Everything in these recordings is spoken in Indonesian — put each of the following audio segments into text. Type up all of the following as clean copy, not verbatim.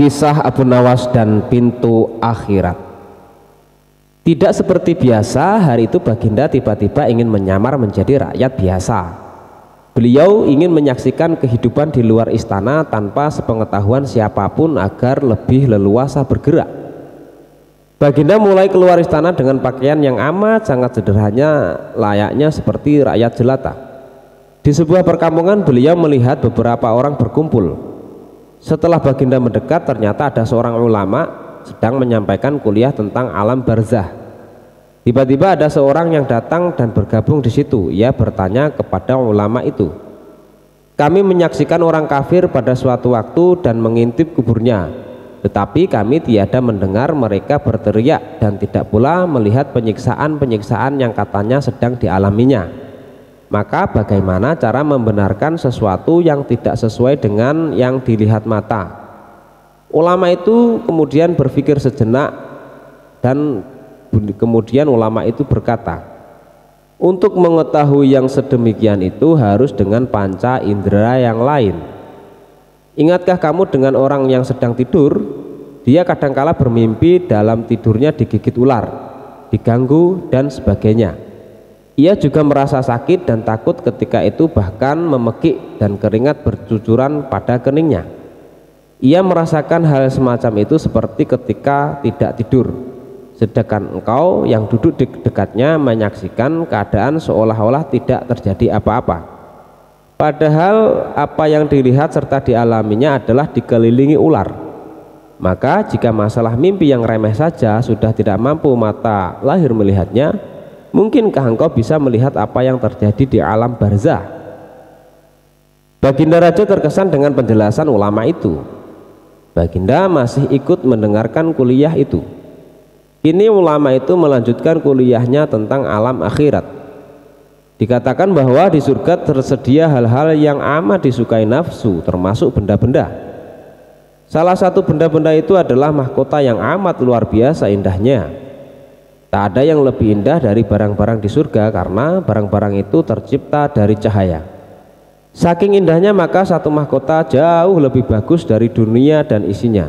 Kisah Abu Nawas dan pintu akhirat. Tidak seperti biasa, hari itu Baginda tiba-tiba ingin menyamar menjadi rakyat biasa. Beliau ingin menyaksikan kehidupan di luar istana tanpa sepengetahuan siapapun agar lebih leluasa bergerak. Baginda mulai keluar istana dengan pakaian yang amat sangat sederhana, layaknya seperti rakyat jelata. Di sebuah perkampungan beliau melihat beberapa orang berkumpul. Setelah Baginda mendekat, ternyata ada seorang ulama sedang menyampaikan kuliah tentang alam barzah. Tiba-tiba ada seorang yang datang dan bergabung di situ. Ia bertanya kepada ulama itu, "Kami menyaksikan orang kafir pada suatu waktu dan mengintip kuburnya, tetapi kami tiada mendengar mereka berteriak dan tidak pula melihat penyiksaan-penyiksaan yang katanya sedang dialaminya. Maka bagaimana cara membenarkan sesuatu yang tidak sesuai dengan yang dilihat mata?" Ulama itu kemudian berpikir sejenak dan kemudian ulama itu berkata, "Untuk mengetahui yang sedemikian itu harus dengan panca indera yang lain. Ingatkah kamu dengan orang yang sedang tidur? Dia kadangkala bermimpi dalam tidurnya digigit ular, diganggu dan sebagainya. Ia juga merasa sakit dan takut ketika itu, bahkan memekik dan keringat bercucuran pada keningnya. Ia merasakan hal semacam itu seperti ketika tidak tidur, sedangkan engkau yang duduk di dekatnya menyaksikan keadaan seolah-olah tidak terjadi apa-apa. Padahal apa yang dilihat serta dialaminya adalah dikelilingi ular. Maka jika masalah mimpi yang remeh saja sudah tidak mampu mata lahir melihatnya, mungkinkah engkau bisa melihat apa yang terjadi di alam barzah?" Baginda Raja terkesan dengan penjelasan ulama itu. Baginda masih ikut mendengarkan kuliah itu. Kini ulama itu melanjutkan kuliahnya tentang alam akhirat. Dikatakan bahwa di surga tersedia hal-hal yang amat disukai nafsu, termasuk benda-benda. Salah satu benda-benda itu adalah mahkota yang amat luar biasa indahnya. Tak ada yang lebih indah dari barang-barang di surga karena barang-barang itu tercipta dari cahaya. Saking indahnya maka satu mahkota jauh lebih bagus dari dunia dan isinya.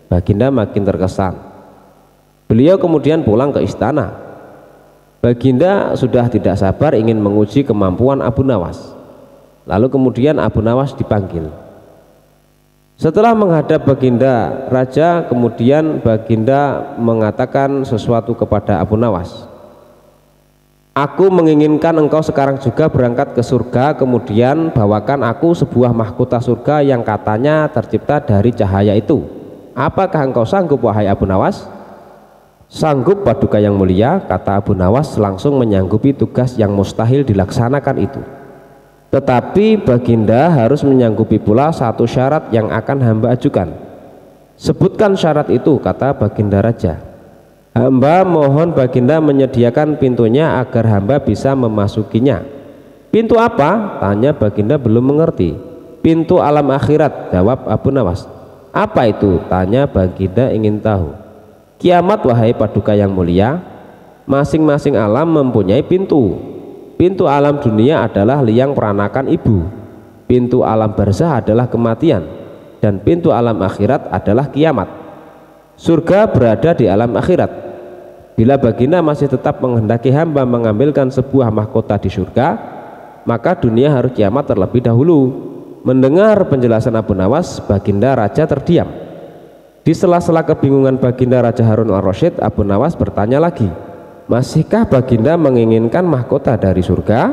Baginda makin terkesan. Beliau kemudian pulang ke istana. Baginda sudah tidak sabar ingin menguji kemampuan Abu Nawas. Lalu kemudian Abu Nawas dipanggil. Setelah menghadap Baginda Raja, kemudian Baginda mengatakan sesuatu kepada Abu Nawas. "Aku menginginkan engkau sekarang juga berangkat ke surga, kemudian bawakan aku sebuah mahkota surga yang katanya tercipta dari cahaya itu. Apakah engkau sanggup, wahai Abu Nawas?" "Sanggup, Paduka yang mulia," kata Abu Nawas, langsung menyanggupi tugas yang mustahil dilaksanakan itu. Tetapi Baginda harus menyanggupi pula satu syarat yang akan hamba ajukan. "Sebutkan syarat itu," kata Baginda Raja. "Hamba mohon Baginda menyediakan pintunya agar hamba bisa memasukinya." "Pintu apa?" tanya Baginda belum mengerti. "Pintu alam akhirat," jawab Abu Nawas. "Apa itu?" tanya Baginda ingin tahu. "Kiamat, wahai Paduka yang mulia. Masing-masing alam mempunyai pintu. Pintu alam dunia adalah liang peranakan ibu, pintu alam barzah adalah kematian, dan pintu alam akhirat adalah kiamat. Surga berada di alam akhirat. Bila Baginda masih tetap menghendaki hamba mengambilkan sebuah mahkota di surga, maka dunia harus kiamat terlebih dahulu." Mendengar penjelasan Abu Nawas, Baginda Raja terdiam. Di sela-sela kebingungan Baginda Raja Harun al-Rasyid, Abu Nawas bertanya lagi, "Masihkah Baginda menginginkan mahkota dari surga?"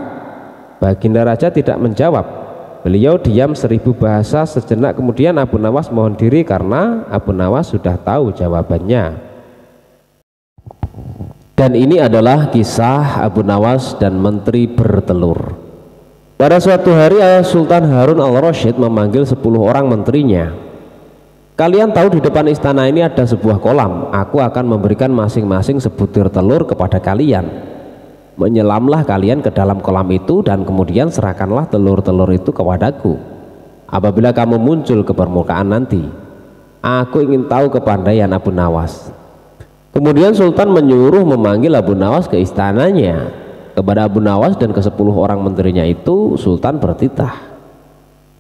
Baginda Raja tidak menjawab. Beliau diam 1000 bahasa. Sejenak kemudian Abu Nawas mohon diri karena Abu Nawas sudah tahu jawabannya. Dan ini adalah kisah Abu Nawas dan menteri bertelur. Pada suatu hari Sultan Harun al-Rasyid memanggil 10 orang menterinya. "Kalian tahu di depan istana ini ada sebuah kolam. Aku akan memberikan masing-masing sebutir telur kepada kalian. Menyelamlah kalian ke dalam kolam itu dan kemudian serahkanlah telur-telur itu kepadaku. Apabila kamu muncul ke permukaan nanti, aku ingin tahu kepandaian Abu Nawas." Kemudian Sultan menyuruh memanggil Abu Nawas ke istananya. Kepada Abu Nawas dan ke 10 orang menterinya itu, Sultan bertitah,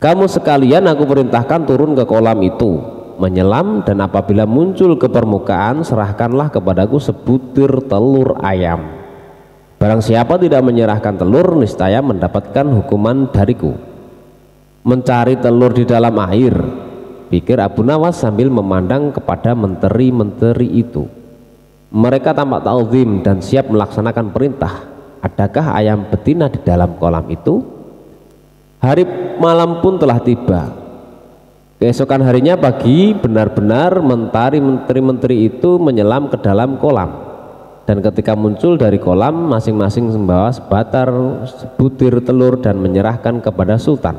"Kamu sekalian aku perintahkan turun ke kolam itu. menyelam, dan apabila muncul ke permukaan serahkanlah kepadaku sebutir telur ayam. Barang siapa tidak menyerahkan telur, niscaya mendapatkan hukuman dariku. Mencari telur di dalam air, pikir Abu Nawas sambil memandang kepada menteri-menteri itu. Mereka tampak ta'zim dan siap melaksanakan perintah. Adakah ayam betina di dalam kolam itu? Hari malam pun telah tiba. Keesokan harinya pagi, benar-benar menteri-menteri itu menyelam ke dalam kolam, dan ketika muncul dari kolam, masing-masing membawa sebutir telur dan menyerahkan kepada sultan.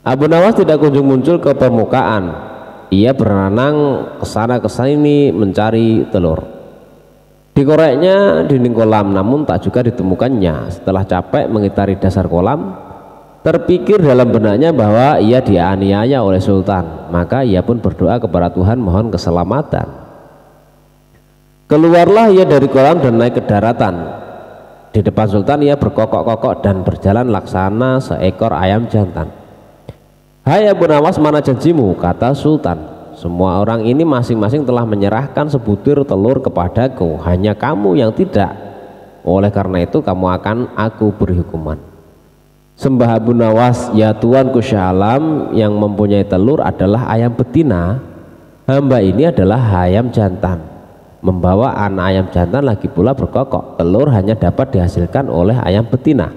Abu Nawas tidak kunjung muncul ke permukaan. Ia berenang ke sana ke sini mencari telur. Dikoreknya dinding kolam, namun tak juga ditemukannya. Setelah capek mengitari dasar kolam, terpikir dalam benaknya bahwa ia dianiaya oleh sultan, maka ia pun berdoa kepada Tuhan mohon keselamatan. Keluarlah ia dari kolam dan naik ke daratan. Di depan sultan ia berkokok-kokok dan berjalan laksana seekor ayam jantan. Hai Abu Nawas, mana janjimu? Kata sultan. Semua orang ini masing-masing telah menyerahkan sebutir telur kepadaku, hanya kamu yang tidak. Oleh karena itu kamu akan aku beri hukuman. Sembah Abu Nawas, ya Tuanku Syah Alam, yang mempunyai telur adalah ayam betina, hamba ini adalah ayam jantan. Membawa anak ayam jantan lagi pula berkokok, telur hanya dapat dihasilkan oleh ayam betina.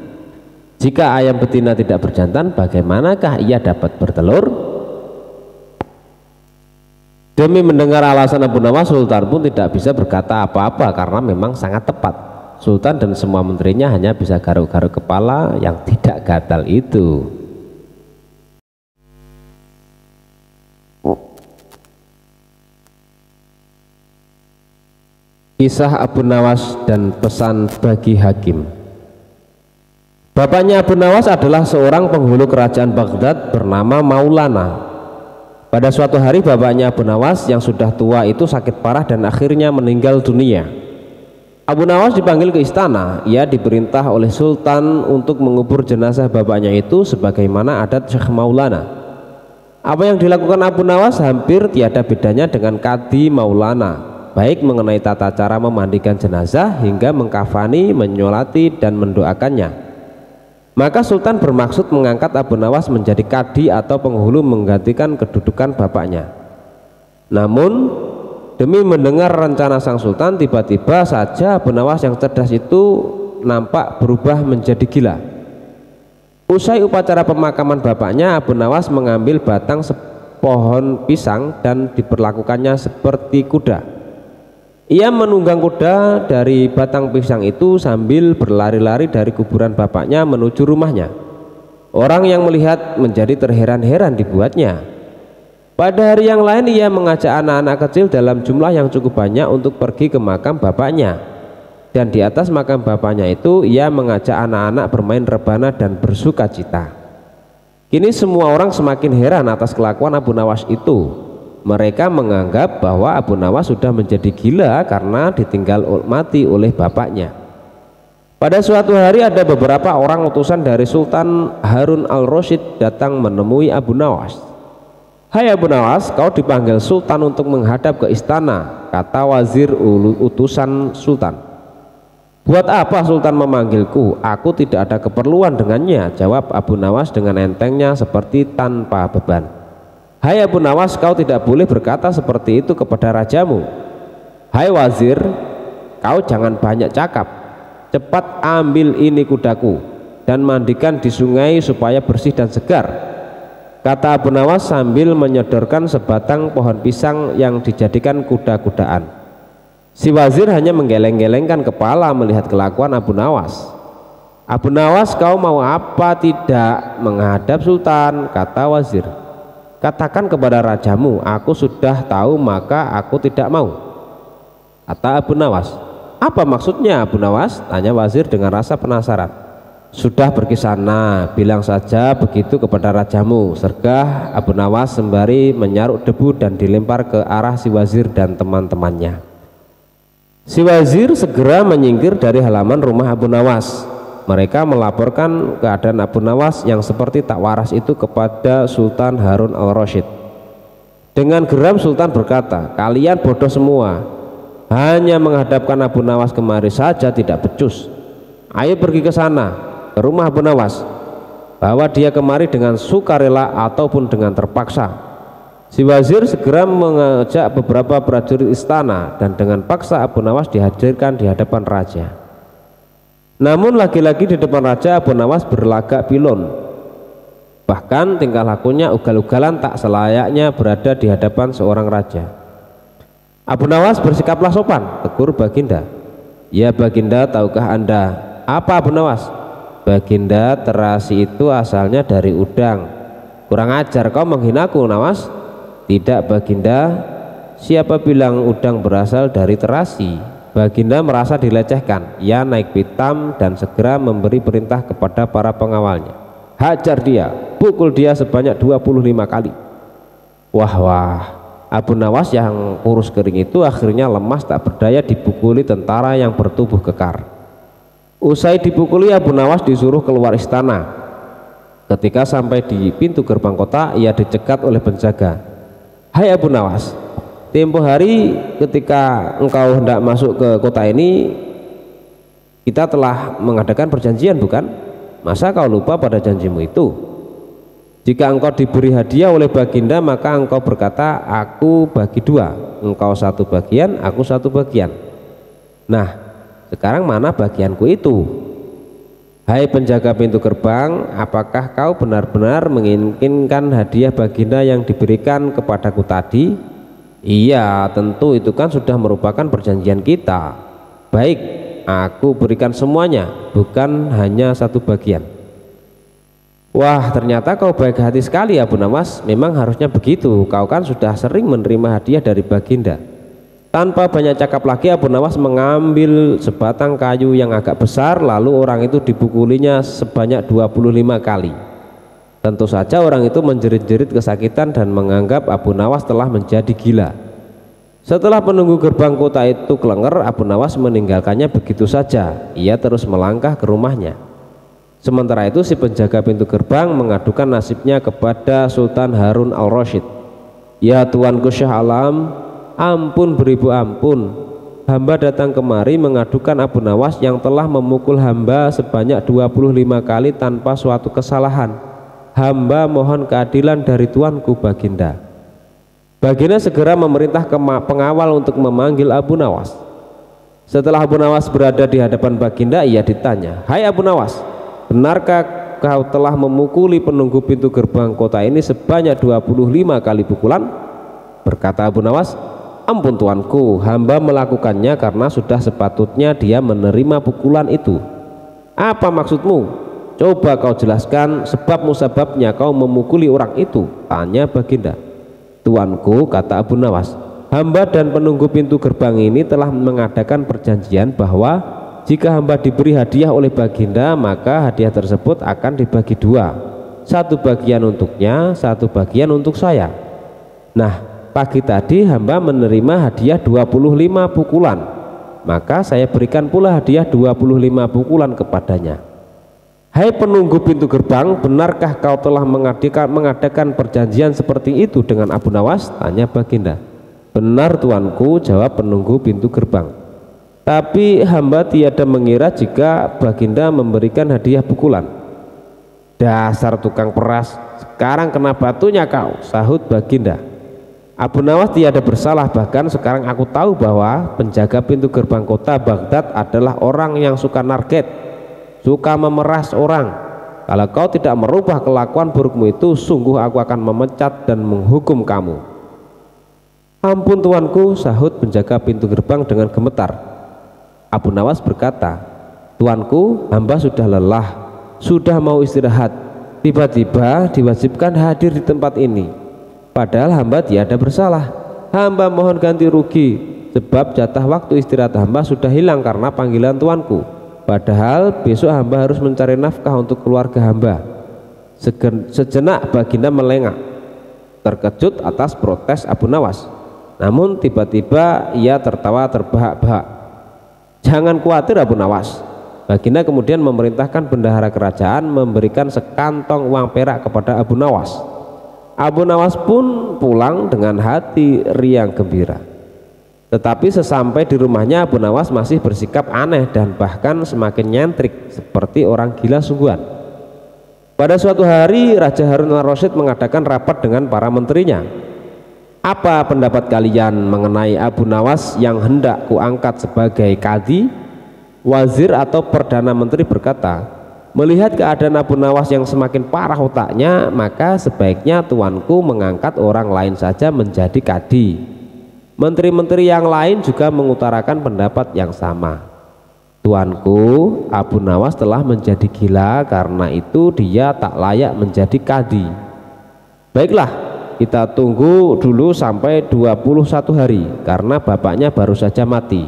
Jika ayam betina tidak berjantan, bagaimanakah ia dapat bertelur? Demi mendengar alasan Abu Nawas, sultan pun tidak bisa berkata apa-apa karena memang sangat tepat. Sultan dan semua menterinya hanya bisa garuk-garuk kepala yang tidak gatal itu. Kisah Abu Nawas dan pesan bagi hakim. Bapaknya Abu Nawas adalah seorang penghulu kerajaan Baghdad bernama Maulana. Pada suatu hari bapaknya Abu Nawas yang sudah tua itu sakit parah dan akhirnya meninggal dunia. Abu Nawas dipanggil ke istana. Ia diperintah oleh sultan untuk mengubur jenazah bapaknya itu sebagaimana adat Syekh Maulana. Apa yang dilakukan Abu Nawas hampir tiada bedanya dengan Kadi Maulana, baik mengenai tata cara memandikan jenazah hingga mengkafani, menyolati dan mendoakannya. Maka sultan bermaksud mengangkat Abu Nawas menjadi kadi atau penghulu menggantikan kedudukan bapaknya. Namun demi mendengar rencana sang sultan, tiba-tiba saja Abu Nawas yang cerdas itu nampak berubah menjadi gila. Usai upacara pemakaman bapaknya, Abu Nawas mengambil batang pohon pisang dan diperlakukannya seperti kuda. Ia menunggang kuda dari batang pisang itu sambil berlari-lari dari kuburan bapaknya menuju rumahnya. Orang yang melihat menjadi terheran-heran dibuatnya. Pada hari yang lain ia mengajak anak-anak kecil dalam jumlah yang cukup banyak untuk pergi ke makam bapaknya, dan di atas makam bapaknya itu ia mengajak anak-anak bermain rebana dan bersuka cita. Kini semua orang semakin heran atas kelakuan Abu Nawas itu. Mereka menganggap bahwa Abu Nawas sudah menjadi gila karena ditinggal mati oleh bapaknya. Pada suatu hari ada beberapa orang utusan dari Sultan Harun al-Rasyid datang menemui Abu Nawas. Hai Abu Nawas, kau dipanggil sultan untuk menghadap ke istana, kata wazir utusan sultan. Buat apa sultan memanggilku? Aku tidak ada keperluan dengannya, jawab Abu Nawas dengan entengnya seperti tanpa beban. Hai Abu Nawas, kau tidak boleh berkata seperti itu kepada rajamu. Hai wazir, kau jangan banyak cakap. Cepat ambil ini kudaku dan mandikan di sungai supaya bersih dan segar, kata Abu Nawas sambil menyodorkan sebatang pohon pisang yang dijadikan kuda-kudaan. Si wazir hanya menggeleng-gelengkan kepala melihat kelakuan Abu Nawas. Abu Nawas, kau mau apa tidak menghadap sultan? Kata wazir. Katakan kepada rajamu, aku sudah tahu maka aku tidak mau, kata Abu Nawas. Apa maksudnya Abu Nawas? Tanya wazir dengan rasa penasaran. Sudah pergi sana, bilang saja begitu kepada rajamu, sergah Abu Nawas sembari menyaruk debu dan dilempar ke arah si wazir dan teman-temannya. Si wazir segera menyingkir dari halaman rumah Abu Nawas. Mereka melaporkan keadaan Abu Nawas yang seperti tak waras itu kepada Sultan Harun al-Rasyid. Dengan geram Sultan berkata, kalian bodoh semua, hanya menghadapkan Abu Nawas kemari saja tidak becus. Ayo pergi ke sana, ke rumah Abu Nawas, bawa dia kemari dengan sukarela ataupun dengan terpaksa. Si wazir segera mengajak beberapa prajurit istana dan dengan paksa Abu Nawas dihadirkan di hadapan raja. Namun lagi-lagi di depan raja Abu Nawas berlagak pilon. Bahkan tingkah lakunya ugal-ugalan tak selayaknya berada di hadapan seorang raja. Abu Nawas bersikaplah sopan, tegur Baginda. Ya Baginda, tahukah Anda apa Abu Nawas? Baginda, terasi itu asalnya dari udang. Kurang ajar kau menghinaku Nawas. Tidak Baginda, siapa bilang udang berasal dari terasi? Baginda merasa dilecehkan. Ia naik pitam dan segera memberi perintah kepada para pengawalnya. Hajar dia, pukul dia sebanyak 25 kali. Wah, Abu Nawas yang kurus kering itu akhirnya lemas tak berdaya dipukuli tentara yang bertubuh kekar. Usai dipukuli, Abu Nawas disuruh keluar istana. Ketika sampai di pintu gerbang kota, ia dicegat oleh penjaga. Hai Abu Nawas, tempo hari ketika engkau hendak masuk ke kota ini, kita telah mengadakan perjanjian bukan? Masa kau lupa pada janjimu itu? Jika engkau diberi hadiah oleh Baginda, maka engkau berkata, aku bagi dua, engkau satu bagian, aku satu bagian. Nah, sekarang mana bagianku itu? Hai penjaga pintu gerbang, apakah kau benar-benar menginginkan hadiah Baginda yang diberikan kepadaku tadi? Iya, tentu itu kan sudah merupakan perjanjian kita. Baik, aku berikan semuanya, bukan hanya satu bagian. Wah, ternyata kau baik hati sekali Abu Nawas. Memang harusnya begitu, kau kan sudah sering menerima hadiah dari Baginda. Tanpa banyak cakap lagi, Abu Nawas mengambil sebatang kayu yang agak besar, lalu orang itu dipukulinya sebanyak 25 kali. Tentu saja orang itu menjerit-jerit kesakitan dan menganggap Abu Nawas telah menjadi gila. Setelah penunggu gerbang kota itu kelenger, Abu Nawas meninggalkannya begitu saja. Ia terus melangkah ke rumahnya. Sementara itu si penjaga pintu gerbang mengadukan nasibnya kepada Sultan Harun al-Rasyid. Ya Tuanku Syah Alam, ampun beribu ampun, hamba datang kemari mengadukan Abu Nawas yang telah memukul hamba sebanyak 25 kali tanpa suatu kesalahan. Hamba mohon keadilan dari Tuanku Baginda. Baginda segera memerintah pengawal untuk memanggil Abu Nawas. Setelah Abu Nawas berada di hadapan Baginda, ia ditanya, hai Abu Nawas, benarkah kau telah memukuli penunggu pintu gerbang kota ini sebanyak 25 kali pukulan? Berkata Abu Nawas, ampun tuanku, hamba melakukannya karena sudah sepatutnya dia menerima pukulan itu. Apa maksudmu? Coba kau jelaskan sebab musababnya kau memukuli orang itu, tanya Baginda. Tuanku, kata Abu Nawas, hamba dan penunggu pintu gerbang ini telah mengadakan perjanjian bahwa jika hamba diberi hadiah oleh Baginda, maka hadiah tersebut akan dibagi dua, satu bagian untuknya, satu bagian untuk saya. Nah, pagi tadi hamba menerima hadiah 25 pukulan, maka saya berikan pula hadiah 25 pukulan kepadanya. Hai penunggu pintu gerbang, benarkah kau telah mengadakan perjanjian seperti itu dengan Abu Nawas? Tanya Baginda. Benar tuanku, jawab penunggu pintu gerbang. Tapi hamba tiada mengira jika Baginda memberikan hadiah pukulan. Dasar tukang peras, sekarang kena batunya kau, sahut Baginda. Abu Nawas tiada bersalah, bahkan sekarang aku tahu bahwa penjaga pintu gerbang kota Baghdad adalah orang yang suka narget, suka memeras orang. Kalau kau tidak merubah kelakuan burukmu itu, sungguh aku akan memecat dan menghukum kamu. Ampun tuanku, sahut penjaga pintu gerbang dengan gemetar. Abu Nawas berkata, tuanku, hamba sudah lelah, sudah mau istirahat, tiba-tiba diwajibkan hadir di tempat ini, padahal hamba tiada bersalah. Hamba mohon ganti rugi, sebab jatah waktu istirahat hamba sudah hilang karena panggilan tuanku. Padahal besok hamba harus mencari nafkah untuk keluarga hamba. Sejenak Baginda melengak, terkejut atas protes Abu Nawas. Namun tiba-tiba ia tertawa terbahak-bahak. Jangan khawatir Abu Nawas. Baginda kemudian memerintahkan bendahara kerajaan memberikan sekantong uang perak kepada Abu Nawas. Abu Nawas pun pulang dengan hati riang gembira. Tetapi sesampai di rumahnya, Abu Nawas masih bersikap aneh dan bahkan semakin nyentrik seperti orang gila sungguhan. Pada suatu hari Raja Harun al-Rasyid mengadakan rapat dengan para menterinya. Apa pendapat kalian mengenai Abu Nawas yang hendak kuangkat sebagai kadi? Wazir atau Perdana Menteri berkata, melihat keadaan Abu Nawas yang semakin parah otaknya, maka sebaiknya tuanku mengangkat orang lain saja menjadi kadi. Menteri-menteri yang lain juga mengutarakan pendapat yang sama. Tuanku, Abu Nawas telah menjadi gila, karena itu dia tak layak menjadi kadi. Baiklah, kita tunggu dulu sampai 21 hari, karena bapaknya baru saja mati.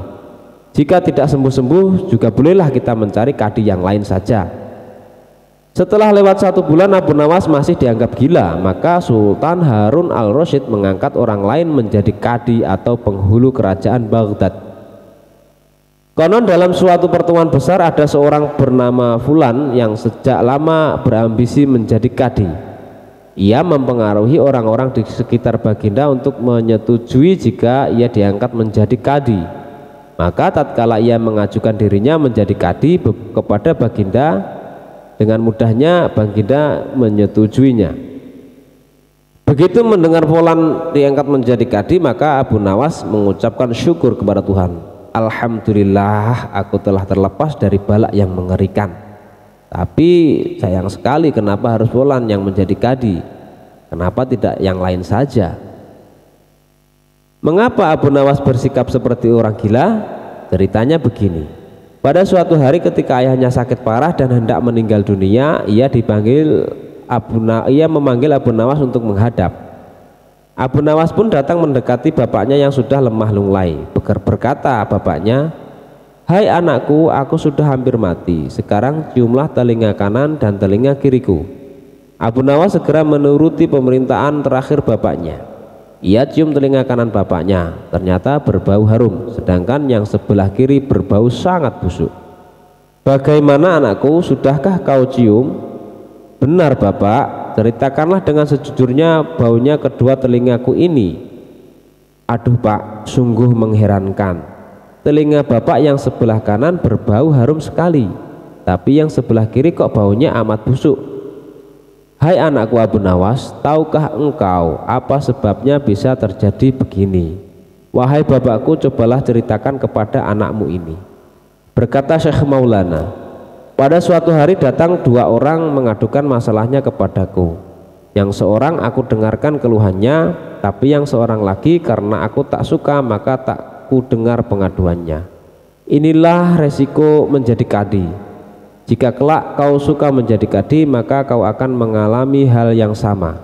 Jika tidak sembuh-sembuh, juga bolehlah kita mencari kadi yang lain saja. Setelah lewat 1 bulan Abu Nawas masih dianggap gila, maka Sultan Harun al-Rasyid mengangkat orang lain menjadi kadi atau penghulu kerajaan Baghdad. Konon dalam suatu pertemuan besar ada seorang bernama Fulan yang sejak lama berambisi menjadi kadi. Ia mempengaruhi orang-orang di sekitar Baginda untuk menyetujui jika ia diangkat menjadi kadi. Maka tatkala ia mengajukan dirinya menjadi kadi kepada Baginda, dengan mudahnya Baginda menyetujuinya. Begitu mendengar Fulan diangkat menjadi kadi, maka Abu Nawas mengucapkan syukur kepada Tuhan. Alhamdulillah, aku telah terlepas dari bala yang mengerikan. Tapi sayang sekali, kenapa harus Fulan yang menjadi kadi? Kenapa tidak yang lain saja? Mengapa Abu Nawas bersikap seperti orang gila? Ceritanya begini. Pada suatu hari ketika ayahnya sakit parah dan hendak meninggal dunia, ia memanggil Abu Nawas untuk menghadap. Abu Nawas pun datang mendekati bapaknya yang sudah lemah lunglai. Berkata bapaknya, "Hai anakku, aku sudah hampir mati. Sekarang ciumlah telinga kanan dan telinga kiriku." Abu Nawas segera menuruti pemerintahan terakhir bapaknya. Ia cium telinga kanan bapaknya, ternyata berbau harum, sedangkan yang sebelah kiri berbau sangat busuk. "Bagaimana anakku, sudahkah kau cium?" "Benar bapak, ceritakanlah dengan sejujurnya baunya kedua telingaku ini." "Aduh pak, sungguh mengherankan. Telinga bapak yang sebelah kanan berbau harum sekali, tapi yang sebelah kiri kok baunya amat busuk." "Hai anakku Abu Nawas, tahukah engkau apa sebabnya bisa terjadi begini? Wahai bapakku, cobalah ceritakan kepada anakmu ini." Berkata Syekh Maulana, "Pada suatu hari datang 2 orang mengadukan masalahnya kepadaku. Yang seorang aku dengarkan keluhannya, tapi yang seorang lagi karena aku tak suka maka tak ku dengar pengaduannya. Inilah resiko menjadi kadi. Jika kelak kau suka menjadi kadi, maka kau akan mengalami hal yang sama.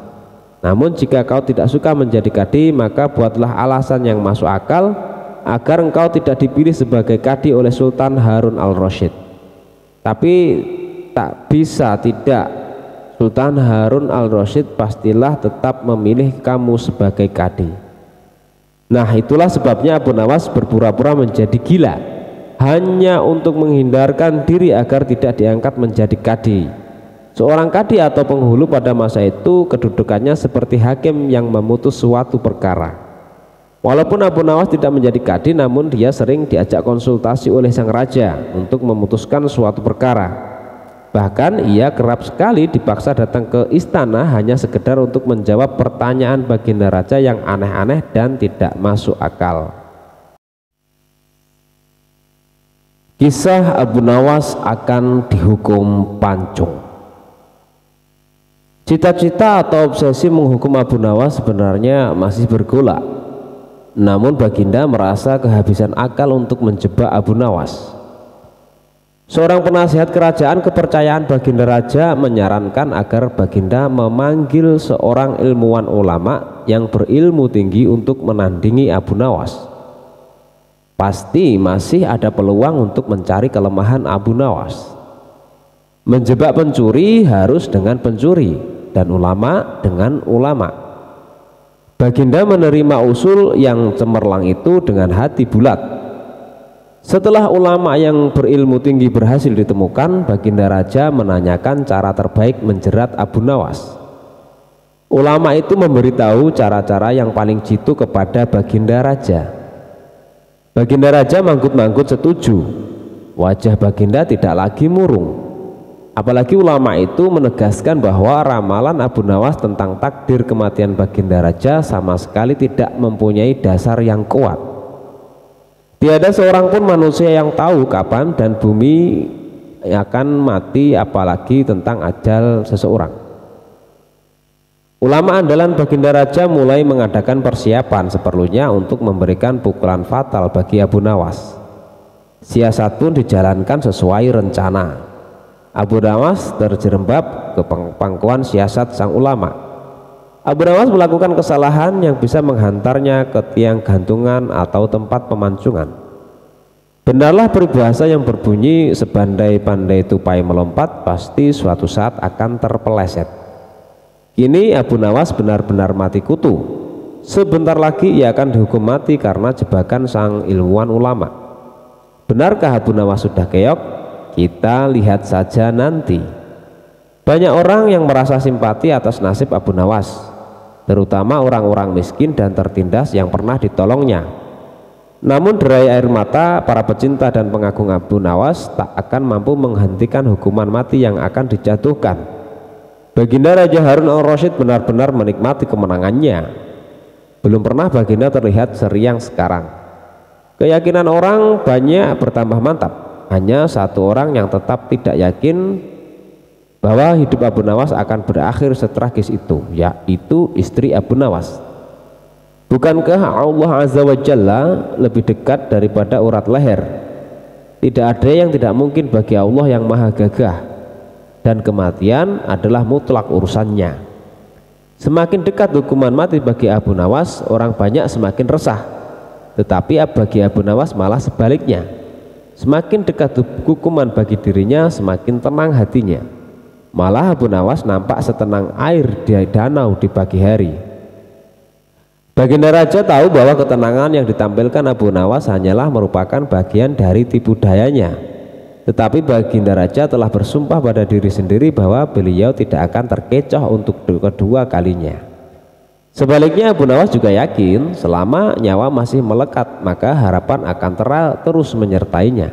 Namun jika kau tidak suka menjadi kadi, maka buatlah alasan yang masuk akal agar engkau tidak dipilih sebagai kadi oleh Sultan Harun al-Rasyid. Tapi tak bisa tidak, Sultan Harun al-Rasyid pastilah tetap memilih kamu sebagai kadi." Nah, itulah sebabnya Abu Nawas berpura-pura menjadi gila, hanya untuk menghindarkan diri agar tidak diangkat menjadi kadi. Seorang kadi atau penghulu pada masa itu kedudukannya seperti hakim yang memutus suatu perkara. Walaupun Abu Nawas tidak menjadi kadi, namun dia sering diajak konsultasi oleh sang raja untuk memutuskan suatu perkara. Bahkan ia kerap sekali dipaksa datang ke istana hanya sekedar untuk menjawab pertanyaan baginda raja yang aneh-aneh dan tidak masuk akal. Kisah Abu Nawas akan dihukum pancung. Cita-cita atau obsesi menghukum Abu Nawas sebenarnya masih bergolak. Namun Baginda merasa kehabisan akal untuk menjebak Abu Nawas. Seorang penasihat kerajaan kepercayaan Baginda Raja menyarankan agar Baginda memanggil seorang ilmuwan ulama yang berilmu tinggi untuk menandingi Abu Nawas. Pasti masih ada peluang untuk mencari kelemahan Abu Nawas. Menjebak pencuri harus dengan pencuri dan ulama dengan ulama. Baginda menerima usul yang cemerlang itu dengan hati bulat. Setelah ulama yang berilmu tinggi berhasil ditemukan, Baginda Raja menanyakan cara terbaik menjerat Abu Nawas. Ulama itu memberitahu cara-cara yang paling jitu kepada Baginda Raja. Baginda Raja manggut-manggut setuju. Wajah Baginda tidak lagi murung. Apalagi ulama itu menegaskan bahwa ramalan Abu Nawas tentang takdir kematian Baginda Raja sama sekali tidak mempunyai dasar yang kuat. Tiada seorang pun manusia yang tahu kapan dan bumi akan mati, apalagi tentang ajal seseorang. Ulama andalan Baginda Raja mulai mengadakan persiapan seperlunya untuk memberikan pukulan fatal bagi Abu Nawas. Siasat pun dijalankan sesuai rencana. Abu Nawas terjerembab ke pangkuan siasat sang ulama. Abu Nawas melakukan kesalahan yang bisa menghantarnya ke tiang gantungan atau tempat pemancingan. Benarlah peribahasa yang berbunyi, sebandai-pandai tupai melompat pasti suatu saat akan terpeleset. Kini Abu Nawas benar-benar mati kutu. Sebentar lagi ia akan dihukum mati karena jebakan sang ilmuwan ulama. Benarkah Abu Nawas sudah keok? Kita lihat saja nanti. Banyak orang yang merasa simpati atas nasib Abu Nawas, terutama orang-orang miskin dan tertindas yang pernah ditolongnya. Namun derai air mata para pecinta dan pengagung Abu Nawas tak akan mampu menghentikan hukuman mati yang akan dijatuhkan. Baginda Raja Harun al-Rasyid benar-benar menikmati kemenangannya. Belum pernah Baginda terlihat seriang sekarang. Keyakinan orang banyak bertambah mantap. Hanya satu orang yang tetap tidak yakin bahwa hidup Abu Nawas akan berakhir setragis itu, yaitu istri Abu Nawas. Bukankah Allah Azza wa Jalla lebih dekat daripada urat leher? Tidak ada yang tidak mungkin bagi Allah yang maha gagah, dan kematian adalah mutlak urusannya. Semakin dekat hukuman mati bagi Abu Nawas, orang banyak semakin resah. Tetapi bagi Abu Nawas malah sebaliknya. Semakin dekat hukuman bagi dirinya, semakin tenang hatinya. Malah Abu Nawas nampak setenang air di danau di pagi hari. Baginda Raja tahu bahwa ketenangan yang ditampilkan Abu Nawas hanyalah merupakan bagian dari tipu dayanya. Tetapi Baginda Raja telah bersumpah pada diri sendiri bahwa beliau tidak akan terkecoh untuk kedua kalinya. Sebaliknya Abu Nawas juga yakin selama nyawa masih melekat maka harapan akan terus menyertainya.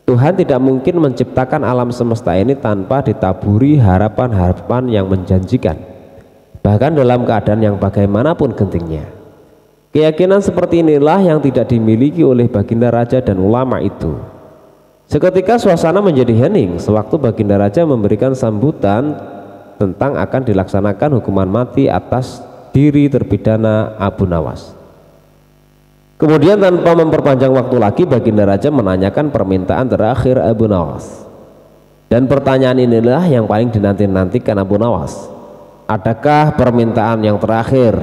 Tuhan tidak mungkin menciptakan alam semesta ini tanpa ditaburi harapan-harapan yang menjanjikan, bahkan dalam keadaan yang bagaimanapun gentingnya. Keyakinan seperti inilah yang tidak dimiliki oleh Baginda Raja dan ulama itu. Seketika suasana menjadi hening sewaktu Baginda Raja memberikan sambutan tentang akan dilaksanakan hukuman mati atas diri terpidana Abu Nawas. Kemudian tanpa memperpanjang waktu lagi Baginda Raja menanyakan permintaan terakhir Abu Nawas. Dan pertanyaan inilah yang paling dinanti-nantikan Abu Nawas. Adakah permintaan yang terakhir?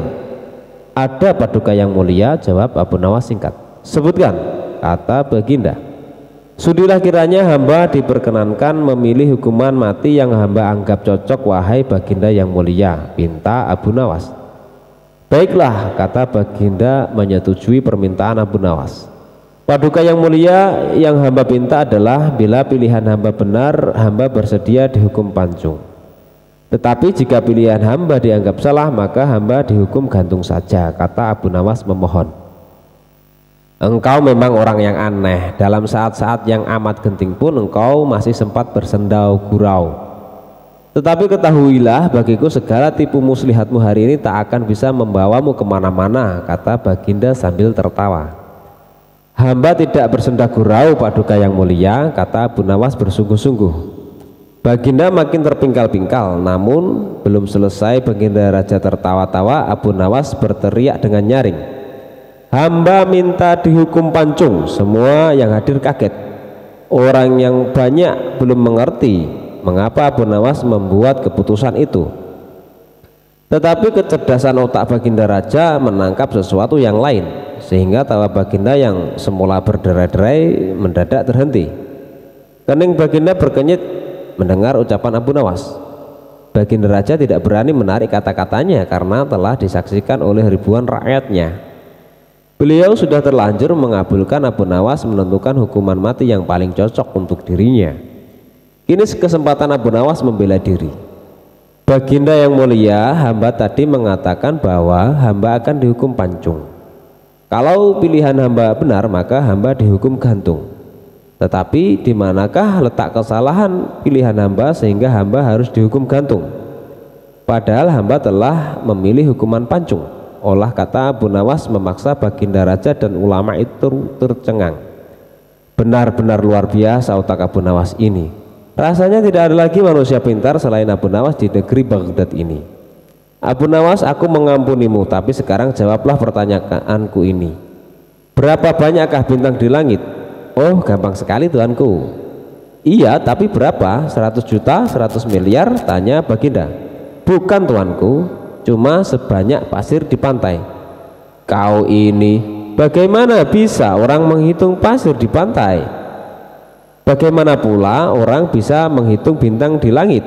Ada Paduka yang mulia, jawab Abu Nawas singkat. Sebutkan, kata Baginda. Sudilah kiranya hamba diperkenankan memilih hukuman mati yang hamba anggap cocok, wahai Baginda yang mulia, pinta Abu Nawas. Baiklah, kata Baginda menyetujui permintaan Abu Nawas. Paduka yang mulia, yang hamba pinta adalah bila pilihan hamba benar, hamba bersedia dihukum pancung. Tetapi jika pilihan hamba dianggap salah, maka hamba dihukum gantung saja, kata Abu Nawas memohon. Engkau memang orang yang aneh. Dalam saat-saat yang amat genting pun engkau masih sempat bersendau gurau. Tetapi ketahuilah bagiku segala tipu muslihatmu hari ini tak akan bisa membawamu kemana-mana, kata Baginda sambil tertawa. Hamba tidak bersenda gurau, Paduka yang mulia, kata Abu Nawas bersungguh-sungguh. Baginda makin terpingkal-pingkal, namun belum selesai Baginda Raja tertawa-tawa, Abu Nawas berteriak dengan nyaring. Hamba minta dihukum pancung. Semua yang hadir kaget. Orang yang banyak belum mengerti mengapa Abu Nawas membuat keputusan itu. Tetapi kecerdasan otak Baginda Raja menangkap sesuatu yang lain, sehingga tawa Baginda yang semula berderai-derai mendadak terhenti. Kening Baginda berkenyit mendengar ucapan Abu Nawas. Baginda Raja tidak berani menarik kata-katanya karena telah disaksikan oleh ribuan rakyatnya. Beliau sudah terlanjur mengabulkan Abu Nawas menentukan hukuman mati yang paling cocok untuk dirinya. Kini kesempatan Abu Nawas membela diri. Baginda yang mulia, hamba tadi mengatakan bahwa hamba akan dihukum pancung. Kalau pilihan hamba benar, maka hamba dihukum gantung. Tetapi di manakah letak kesalahan pilihan hamba sehingga hamba harus dihukum gantung? Padahal hamba telah memilih hukuman pancung. Olah kata Abu Nawas memaksa Baginda Raja dan ulama itu tercengang. Benar-benar luar biasa otak Abu Nawas ini. Rasanya tidak ada lagi manusia pintar selain Abu Nawas di negeri Baghdad ini. Abu Nawas, aku mengampunimu, tapi sekarang jawablah pertanyaanku ini. Berapa banyakkah bintang di langit? Oh, gampang sekali tuanku. Iya, tapi berapa? 100 juta, 100 miliar? Tanya Baginda. Bukan tuanku, cuma sebanyak pasir di pantai. Kau ini, bagaimana bisa orang menghitung pasir di pantai? Bagaimana pula orang bisa menghitung bintang di langit?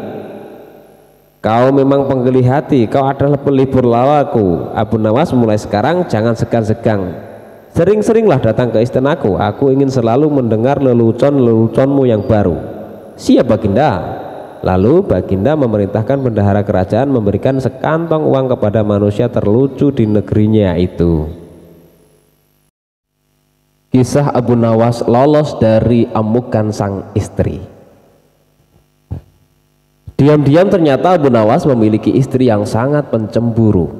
Kau memang penggeli hati, kau adalah pelipur lawaku. Abu Nawas, mulai sekarang jangan segan-segan. Sering-seringlah datang ke istanaku. Aku ingin selalu mendengar lelucon-leluconmu yang baru. Siap Baginda. Lalu Baginda memerintahkan bendahara kerajaan memberikan sekantong uang kepada manusia terlucu di negerinya itu. Kisah Abu Nawas lolos dari amukan sang istri. Diam-diam ternyata Abu Nawas memiliki istri yang sangat pencemburu.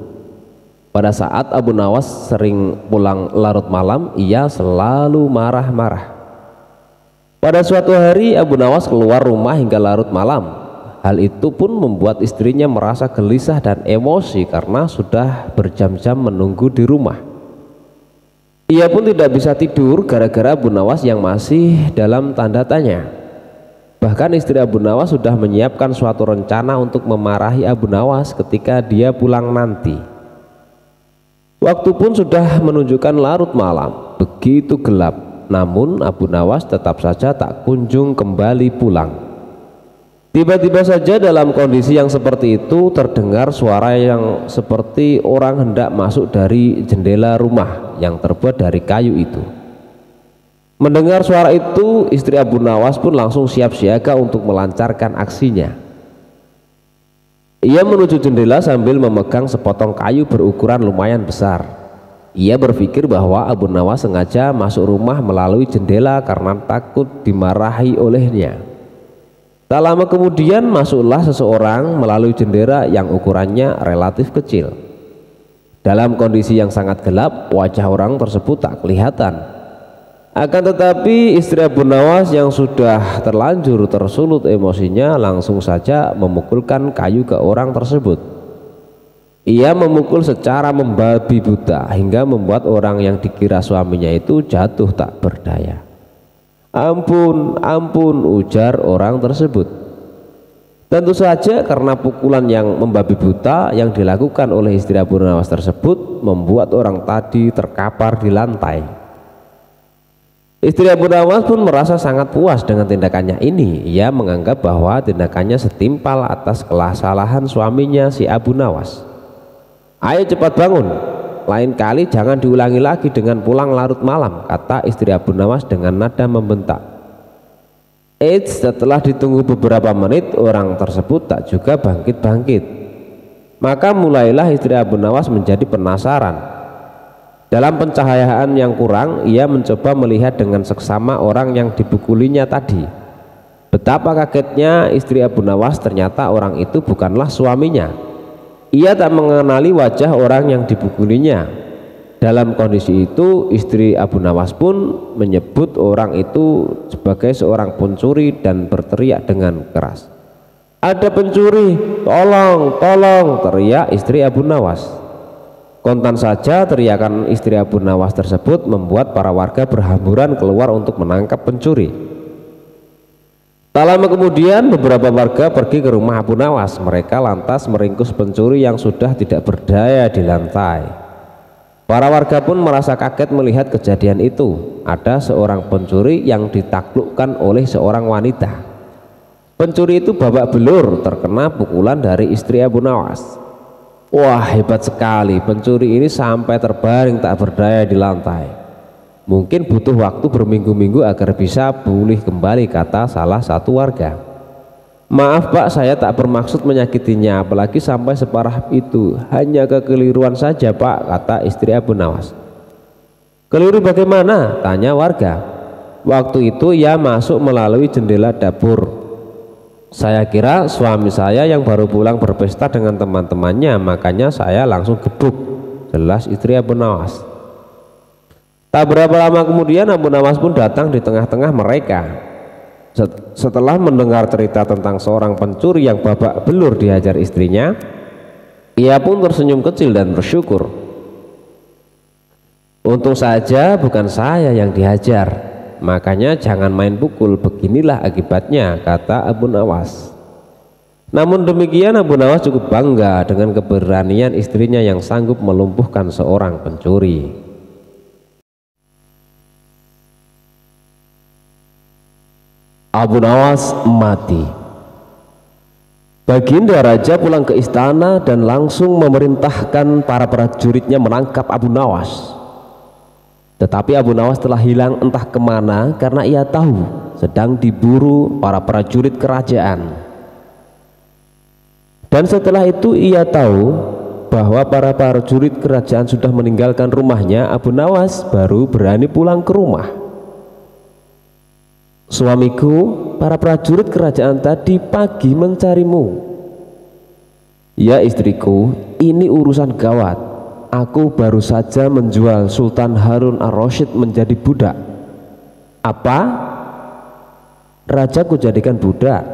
Pada saat Abu Nawas sering pulang larut malam, ia selalu marah-marah. Pada suatu hari Abu Nawas keluar rumah hingga larut malam. Hal itu pun membuat istrinya merasa gelisah dan emosi karena sudah berjam-jam menunggu di rumah. Ia pun tidak bisa tidur gara-gara Abu Nawas yang masih dalam tanda tanya. Bahkan istri Abu Nawas sudah menyiapkan suatu rencana untuk memarahi Abu Nawas ketika dia pulang nanti. Waktu pun sudah menunjukkan larut malam, begitu gelap. Namun Abu Nawas tetap saja tak kunjung kembali pulang. Tiba-tiba saja dalam kondisi yang seperti itu terdengar suara yang seperti orang hendak masuk dari jendela rumah yang terbuat dari kayu itu. Mendengar suara itu, istri Abu Nawas pun langsung siap siaga untuk melancarkan aksinya. Ia menuju jendela sambil memegang sepotong kayu berukuran lumayan besar. Ia berpikir bahwa Abu Nawas sengaja masuk rumah melalui jendela karena takut dimarahi olehnya. Tak lama kemudian masuklah seseorang melalui jendela yang ukurannya relatif kecil. Dalam kondisi yang sangat gelap, wajah orang tersebut tak kelihatan. Akan tetapi istri Abu Nawas yang sudah terlanjur tersulut emosinya langsung saja memukulkan kayu ke orang tersebut. Ia memukul secara membabi buta hingga membuat orang yang dikira suaminya itu jatuh tak berdaya. Ampun, ampun, ujar orang tersebut. Tentu saja karena pukulan yang membabi buta yang dilakukan oleh istri Abu Nawas tersebut membuat orang tadi terkapar di lantai. Istri Abu Nawas pun merasa sangat puas dengan tindakannya ini. Ia menganggap bahwa tindakannya setimpal atas kesalahan suaminya si Abu Nawas. Ayo cepat bangun, lain kali jangan diulangi lagi dengan pulang larut malam, kata istri Abu Nawas dengan nada membentak. Setelah ditunggu beberapa menit, orang tersebut tak juga bangkit-bangkit. Maka mulailah istri Abu Nawas menjadi penasaran. Dalam pencahayaan yang kurang, ia mencoba melihat dengan seksama orang yang dipukulinya tadi. Betapa kagetnya istri Abu Nawas, ternyata orang itu bukanlah suaminya. Ia tak mengenali wajah orang yang dipukulinya. Dalam kondisi itu, istri Abu Nawas pun menyebut orang itu sebagai seorang pencuri dan berteriak dengan keras. Ada pencuri, tolong, tolong, teriak istri Abu Nawas. Kontan saja teriakan istri Abu Nawas tersebut membuat para warga berhamburan keluar untuk menangkap pencuri. Tak lama kemudian beberapa warga pergi ke rumah Abu Nawas. Mereka lantas meringkus pencuri yang sudah tidak berdaya di lantai. Para warga pun merasa kaget melihat kejadian itu. Ada seorang pencuri yang ditaklukkan oleh seorang wanita. Pencuri itu babak belur terkena pukulan dari istri Abu Nawas. Wah, hebat sekali, pencuri ini sampai terbaring tak berdaya di lantai. Mungkin butuh waktu berminggu-minggu agar bisa pulih kembali, kata salah satu warga. Maaf Pak, saya tak bermaksud menyakitinya, apalagi sampai separah itu. Hanya kekeliruan saja Pak, kata istri Abu Nawas. Keliru bagaimana? Tanya warga. Waktu itu ia masuk melalui jendela dapur. Saya kira suami saya yang baru pulang berpesta dengan teman-temannya, makanya saya langsung gebuk. Jelas istri Abu Nawas. Tak berapa lama kemudian Abu Nawas pun datang di tengah-tengah mereka. Setelah mendengar cerita tentang seorang pencuri yang babak belur dihajar istrinya, ia pun tersenyum kecil dan bersyukur. Untung saja bukan saya yang dihajar, makanya jangan main pukul, beginilah akibatnya, kata Abu Nawas. Namun demikian Abu Nawas cukup bangga dengan keberanian istrinya yang sanggup melumpuhkan seorang pencuri. Abu Nawas mati. Baginda Raja pulang ke istana dan langsung memerintahkan para prajuritnya menangkap Abu Nawas. Tetapi Abu Nawas telah hilang entah kemana karena ia tahu sedang diburu para prajurit kerajaan. Dan setelah itu ia tahu bahwa para prajurit kerajaan sudah meninggalkan rumahnya. Abu Nawas baru berani pulang ke rumah. Suamiku, para prajurit kerajaan tadi pagi mencarimu. Ya istriku, ini urusan gawat. Aku baru saja menjual Sultan Harun ar-Rasyid menjadi budak. Apa? Rajaku jadikan budak.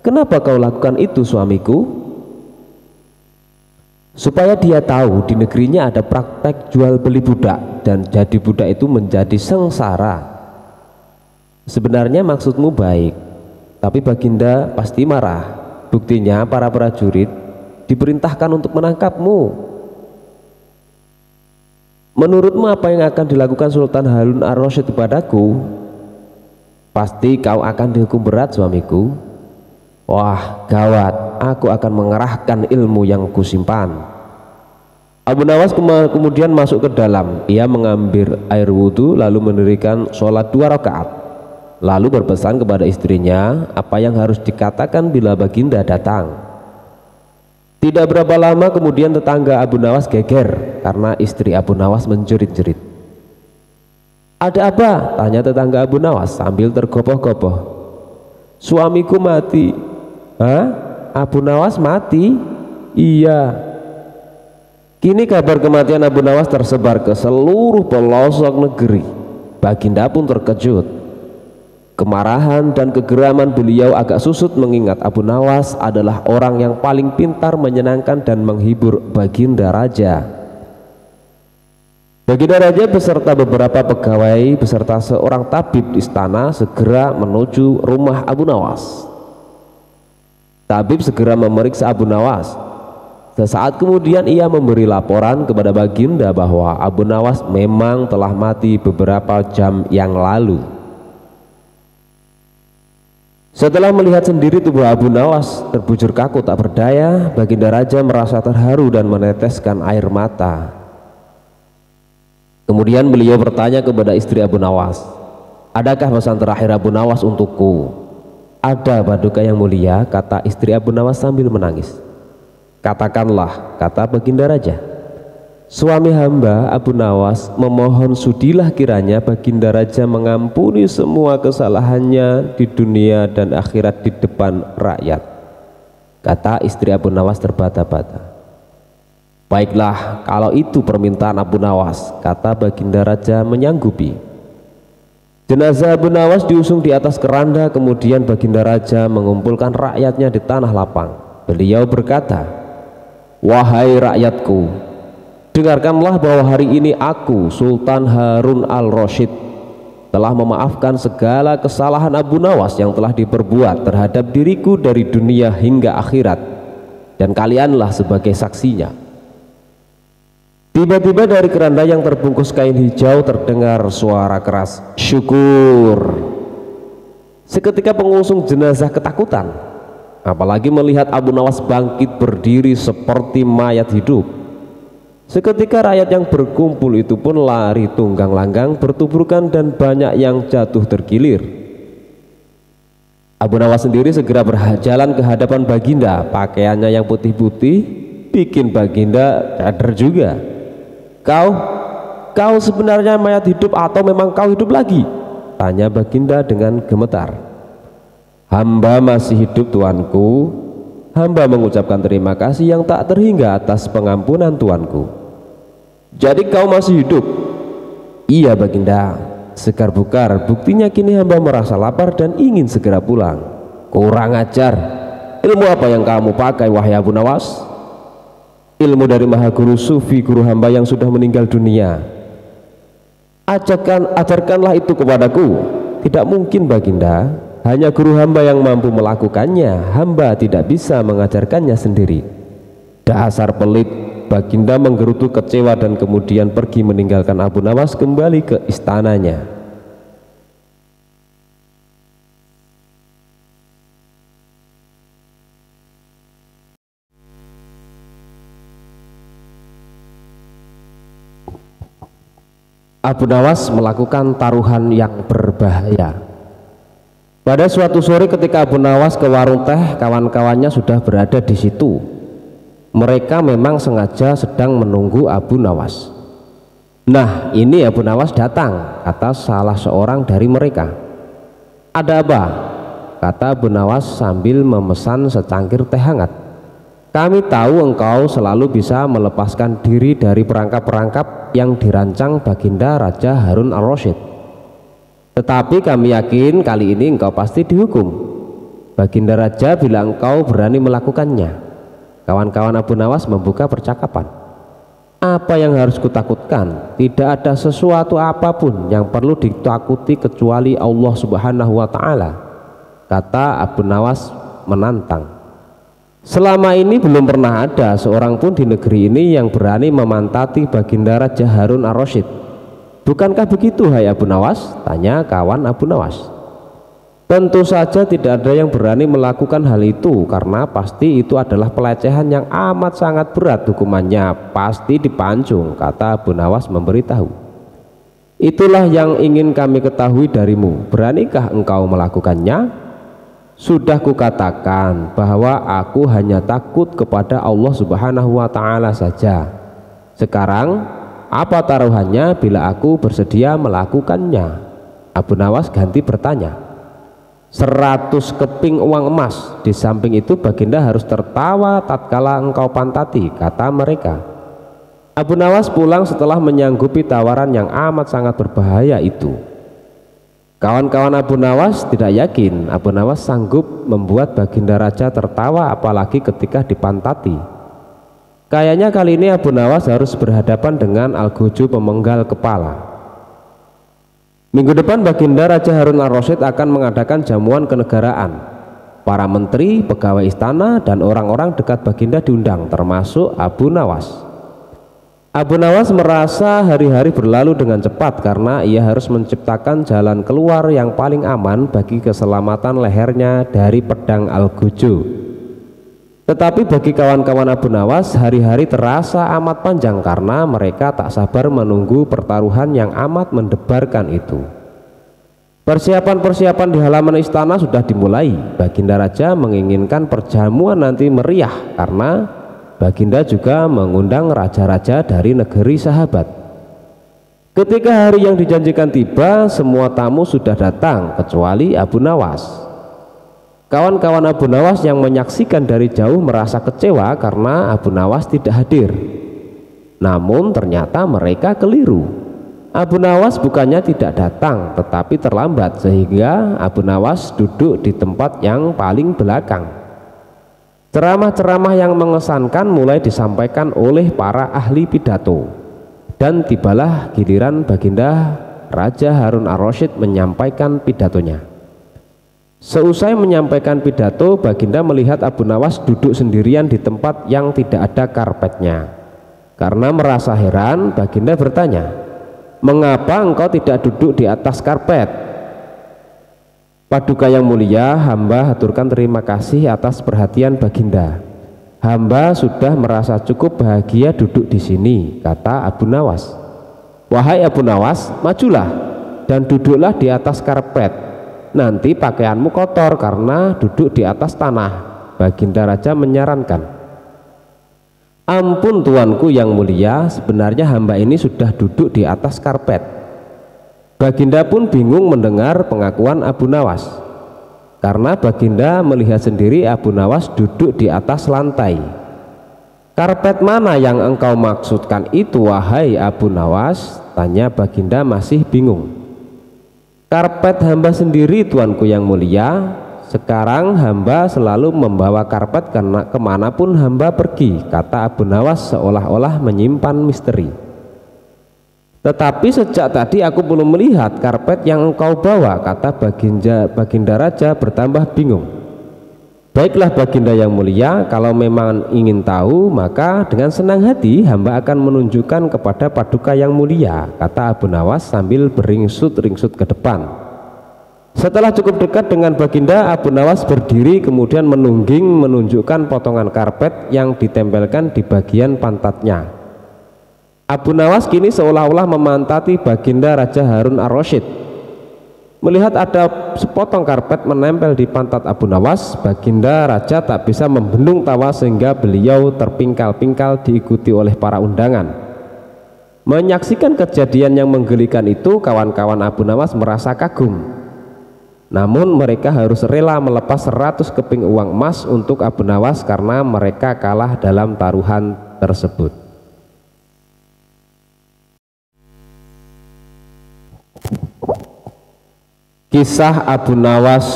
Kenapa kau lakukan itu suamiku? Supaya dia tahu di negerinya ada praktek jual beli budak dan jadi budak itu menjadi sengsara. Sebenarnya maksudmu baik, tapi Baginda pasti marah. Buktinya para prajurit diperintahkan untuk menangkapmu. Menurutmu apa yang akan dilakukan Sultan Harun ar-Rasyid kepadaku? Pasti kau akan dihukum berat suamiku. Wah gawat, aku akan mengerahkan ilmu yang kusimpan. Abu Nawas kemudian masuk ke dalam. Ia mengambil air wudhu lalu mendirikan sholat 2 rakaat. Lalu berpesan kepada istrinya apa yang harus dikatakan bila Baginda datang. Tidak berapa lama kemudian tetangga Abu Nawas geger karena istri Abu Nawas menjerit-jerit. Ada apa? Tanya tetangga Abu Nawas sambil tergopoh-gopoh. Suamiku mati. Hah? Abu Nawas mati? Iya. Kini kabar kematian Abu Nawas tersebar ke seluruh pelosok negeri. Baginda pun terkejut. Kemarahan dan kegeraman beliau agak susut mengingat Abu Nawas adalah orang yang paling pintar menyenangkan dan menghibur Baginda Raja. Baginda Raja beserta beberapa pegawai beserta seorang tabib di istana segera menuju rumah Abu Nawas. Tabib segera memeriksa Abu Nawas. Sesaat kemudian ia memberi laporan kepada Baginda bahwa Abu Nawas memang telah mati beberapa jam yang lalu. Setelah melihat sendiri tubuh Abu Nawas terbujur kaku tak berdaya, Baginda Raja merasa terharu dan meneteskan air mata. Kemudian beliau bertanya kepada istri Abu Nawas, adakah pesan terakhir Abu Nawas untukku? Ada Paduka yang mulia, kata istri Abu Nawas sambil menangis. Katakanlah, kata Baginda Raja. Suami hamba Abu Nawas memohon sudilah kiranya Baginda Raja mengampuni semua kesalahannya di dunia dan akhirat di depan rakyat, kata istri Abu Nawas terbata-bata. Baiklah, kalau itu permintaan Abu Nawas, kata Baginda Raja menyanggupi. Jenazah Abu Nawas diusung di atas keranda, kemudian Baginda Raja mengumpulkan rakyatnya di tanah lapang. Beliau berkata, wahai rakyatku, dengarkanlah bahwa hari ini aku, Sultan Harun al-Rasyid, telah memaafkan segala kesalahan Abu Nawas yang telah diperbuat terhadap diriku dari dunia hingga akhirat, dan kalianlah sebagai saksinya. Tiba-tiba dari keranda yang terbungkus kain hijau terdengar suara keras, syukur. Seketika pengusung jenazah ketakutan, apalagi melihat Abu Nawas bangkit berdiri seperti mayat hidup. Seketika rakyat yang berkumpul itu pun lari tunggang langgang bertuburkan dan banyak yang jatuh tergilir. Abu Nawas sendiri segera berjalan ke hadapan Baginda. Pakaiannya yang putih-putih bikin Baginda sadar juga. Kau sebenarnya mayat hidup atau memang kau hidup lagi? Tanya Baginda dengan gemetar. Hamba masih hidup tuanku. Hamba mengucapkan terima kasih yang tak terhingga atas pengampunan tuanku. Jadi kau masih hidup? Iya Baginda. Segar bukar, buktinya kini hamba merasa lapar dan ingin segera pulang. Kurang ajar. Ilmu apa yang kamu pakai wahai Abu Nawas? Ilmu dari Maha Guru Sufi, guru hamba yang sudah meninggal dunia. Ajarkanlah itu kepadaku. Tidak mungkin Baginda, hanya guru hamba yang mampu melakukannya. Hamba tidak bisa mengajarkannya sendiri. Dasar pelit. Baginda menggerutu kecewa dan kemudian pergi meninggalkan Abu Nawas kembali ke istananya. Abu Nawas melakukan taruhan yang berbahaya. Pada suatu sore ketika Abu Nawas ke warung teh, kawan-kawannya sudah berada di situ. Mereka memang sengaja sedang menunggu Abu Nawas. Nah, ini Abu Nawas datang, kata salah seorang dari mereka. Ada apa? Kata Abu Nawas sambil memesan secangkir teh hangat. Kami tahu engkau selalu bisa melepaskan diri dari perangkap-perangkap yang dirancang Baginda Raja Harun al-Rasyid. Tetapi kami yakin kali ini engkau pasti dihukum. Baginda Raja bila engkau berani melakukannya. Kawan-kawan Abu Nawas membuka percakapan. Apa yang harus kutakutkan? Tidak ada sesuatu apapun yang perlu ditakuti kecuali Allah Subhanahu wa Ta'ala, kata Abu Nawas menantang. Selama ini belum pernah ada seorang pun di negeri ini yang berani memantati Baginda Raja Harun al-Rasyid. Bukankah begitu hai Abu Nawas? Tanya kawan Abu Nawas. Tentu saja tidak ada yang berani melakukan hal itu, karena pasti itu adalah pelecehan yang amat sangat berat hukumannya, pasti dipancung, kata Abu Nawas memberitahu. Itulah yang ingin kami ketahui darimu, beranikah engkau melakukannya? Sudah kukatakan bahwa aku hanya takut kepada Allah Subhanahu wa Ta'ala saja. Sekarang apa taruhannya bila aku bersedia melakukannya? Abu Nawas ganti bertanya. 100 keping uang emas. Di samping itu Baginda harus tertawa tatkala engkau pantati, kata mereka. Abu Nawas pulang setelah menyanggupi tawaran yang amat sangat berbahaya itu. Kawan-kawan Abu Nawas tidak yakin Abu Nawas sanggup membuat Baginda Raja tertawa, apalagi ketika dipantati. Kayaknya kali ini Abu Nawas harus berhadapan dengan Al-Gojo pemenggal kepala. Minggu depan Baginda Raja Harun al-Rasyid akan mengadakan jamuan kenegaraan. Para menteri, pegawai istana, dan orang-orang dekat Baginda diundang, termasuk Abu Nawas. Abu Nawas merasa hari-hari berlalu dengan cepat karena ia harus menciptakan jalan keluar yang paling aman bagi keselamatan lehernya dari pedang Al-Gojo. Tetapi bagi kawan-kawan Abu Nawas, hari-hari terasa amat panjang karena mereka tak sabar menunggu pertaruhan yang amat mendebarkan itu. Persiapan-persiapan di halaman istana sudah dimulai. Baginda Raja menginginkan perjamuan nanti meriah karena Baginda juga mengundang raja-raja dari negeri sahabat. Ketika hari yang dijanjikan tiba, semua tamu sudah datang kecuali Abu Nawas. Kawan-kawan Abu Nawas yang menyaksikan dari jauh merasa kecewa karena Abu Nawas tidak hadir. Namun ternyata mereka keliru. Abu Nawas bukannya tidak datang, tetapi terlambat, sehingga Abu Nawas duduk di tempat yang paling belakang. Ceramah-ceramah yang mengesankan mulai disampaikan oleh para ahli pidato, dan tibalah giliran Baginda Raja Harun al-Rasyid menyampaikan pidatonya. Seusai menyampaikan pidato, Baginda melihat Abu Nawas duduk sendirian di tempat yang tidak ada karpetnya. Karena merasa heran, Baginda bertanya, "Mengapa engkau tidak duduk di atas karpet?" "Paduka yang mulia, hamba haturkan terima kasih atas perhatian Baginda. Hamba sudah merasa cukup bahagia duduk di sini," kata Abu Nawas. "Wahai Abu Nawas, majulah dan duduklah di atas karpet. nanti pakaianmu kotor karena duduk di atas tanah. Baginda raja menyarankan, ampun tuanku yang mulia, sebenarnya hamba ini sudah duduk di atas karpet. Baginda pun bingung mendengar pengakuan Abu Nawas, karena Baginda melihat sendiri Abu Nawas duduk di atas lantai. Karpet mana yang engkau maksudkan itu, wahai Abu Nawas? Tanya Baginda masih bingung. Karpet hamba sendiri tuanku yang mulia. Sekarang hamba selalu membawa karpet karena kemanapun hamba pergi, kata Abu Nawas seolah-olah menyimpan misteri. Tetapi sejak tadi aku belum melihat karpet yang engkau bawa, kata Baginda raja bertambah bingung. Baiklah Baginda yang mulia, kalau memang ingin tahu maka dengan senang hati hamba akan menunjukkan kepada paduka yang mulia, kata Abu Nawas sambil beringsut-ringsut ke depan. Setelah cukup dekat dengan Baginda, Abu Nawas berdiri kemudian menungging menunjukkan potongan karpet yang ditempelkan di bagian pantatnya. Abu Nawas kini seolah-olah memantati Baginda Raja Harun ar-Rasyid. Melihat ada sepotong karpet menempel di pantat Abu Nawas, Baginda Raja tak bisa membendung tawa sehingga beliau terpingkal-pingkal diikuti oleh para undangan. Menyaksikan kejadian yang menggelikan itu, kawan-kawan Abu Nawas merasa kagum. Namun mereka harus rela melepas 100 keping uang emas untuk Abu Nawas karena mereka kalah dalam taruhan tersebut. Kisah Abu Nawas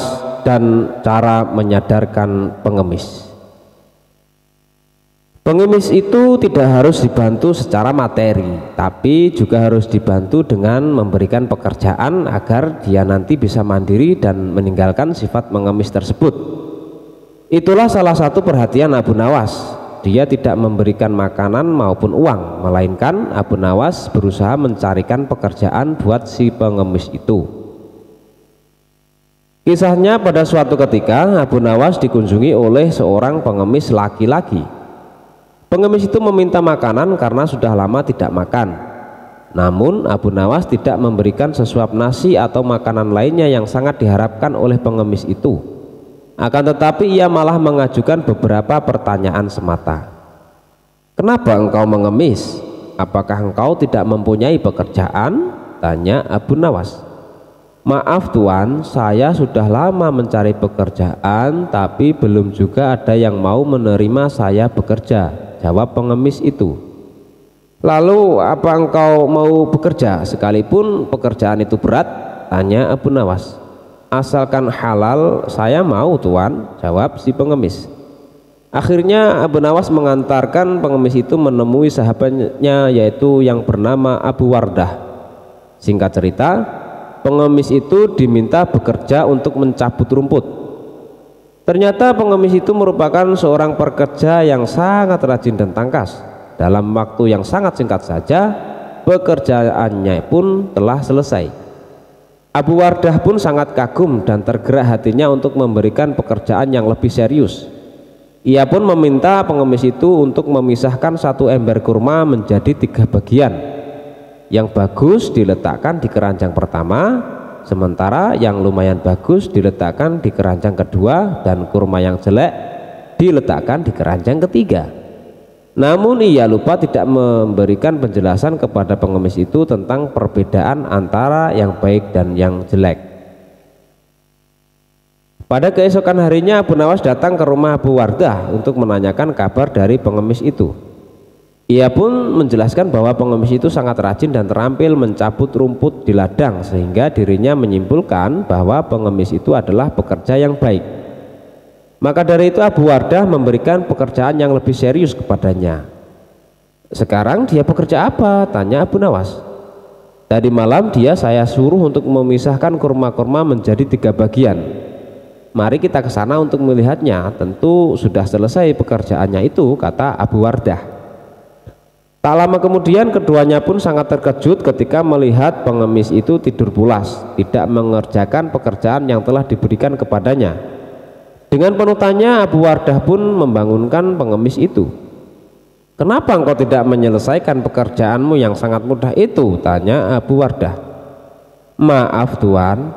dan cara menyadarkan pengemis. Pengemis itu tidak harus dibantu secara materi, tapi juga harus dibantu dengan memberikan pekerjaan agar dia nanti bisa mandiri dan meninggalkan sifat mengemis tersebut. Itulah salah satu perhatian Abu Nawas. Dia tidak memberikan makanan maupun uang, melainkan Abu Nawas berusaha mencarikan pekerjaan buat si pengemis itu. Kisahnya, pada suatu ketika Abu Nawas dikunjungi oleh seorang pengemis laki-laki. Pengemis itu meminta makanan karena sudah lama tidak makan. Namun Abu Nawas tidak memberikan sesuap nasi atau makanan lainnya yang sangat diharapkan oleh pengemis itu. Akan tetapi ia malah mengajukan beberapa pertanyaan semata. Kenapa engkau mengemis? Apakah engkau tidak mempunyai pekerjaan? Tanya Abu Nawas. Maaf tuan, saya sudah lama mencari pekerjaan tapi belum juga ada yang mau menerima saya bekerja, jawab pengemis itu. Lalu apa engkau mau bekerja sekalipun pekerjaan itu berat? Tanya Abu Nawas. Asalkan halal saya mau tuan, jawab si pengemis. Akhirnya Abu Nawas mengantarkan pengemis itu menemui sahabatnya, yaitu yang bernama Abu Wardah. Singkat cerita, pengemis itu diminta bekerja untuk mencabut rumput. Ternyata pengemis itu merupakan seorang pekerja yang sangat rajin dan tangkas. Dalam waktu yang sangat singkat saja, pekerjaannya pun telah selesai. Abu Wardah pun sangat kagum dan tergerak hatinya untuk memberikan pekerjaan yang lebih serius. Ia pun meminta pengemis itu untuk memisahkan satu ember kurma menjadi 3 bagian. Yang bagus diletakkan di keranjang pertama, sementara yang lumayan bagus diletakkan di keranjang kedua, dan kurma yang jelek diletakkan di keranjang ketiga. Namun ia lupa tidak memberikan penjelasan kepada pengemis itu tentang perbedaan antara yang baik dan yang jelek. Pada keesokan harinya Abu Nawas datang ke rumah Abu Wardah untuk menanyakan kabar dari pengemis itu. Ia pun menjelaskan bahwa pengemis itu sangat rajin dan terampil mencabut rumput di ladang, sehingga dirinya menyimpulkan bahwa pengemis itu adalah pekerja yang baik. Maka dari itu Abu Wardah memberikan pekerjaan yang lebih serius kepadanya. Sekarang dia bekerja apa? Tanya Abu Nawas. Tadi malam saya suruh untuk memisahkan kurma-kurma menjadi 3 bagian. Mari kita ke sana untuk melihatnya. Tentu sudah selesai pekerjaannya itu, kata Abu Wardah. Tak lama kemudian keduanya pun sangat terkejut ketika melihat pengemis itu tidur pulas, tidak mengerjakan pekerjaan yang telah diberikan kepadanya. Dengan penuh tanya, Abu Wardah pun membangunkan pengemis itu. Kenapa engkau tidak menyelesaikan pekerjaanmu yang sangat mudah itu? Tanya Abu Wardah. Maaf tuan,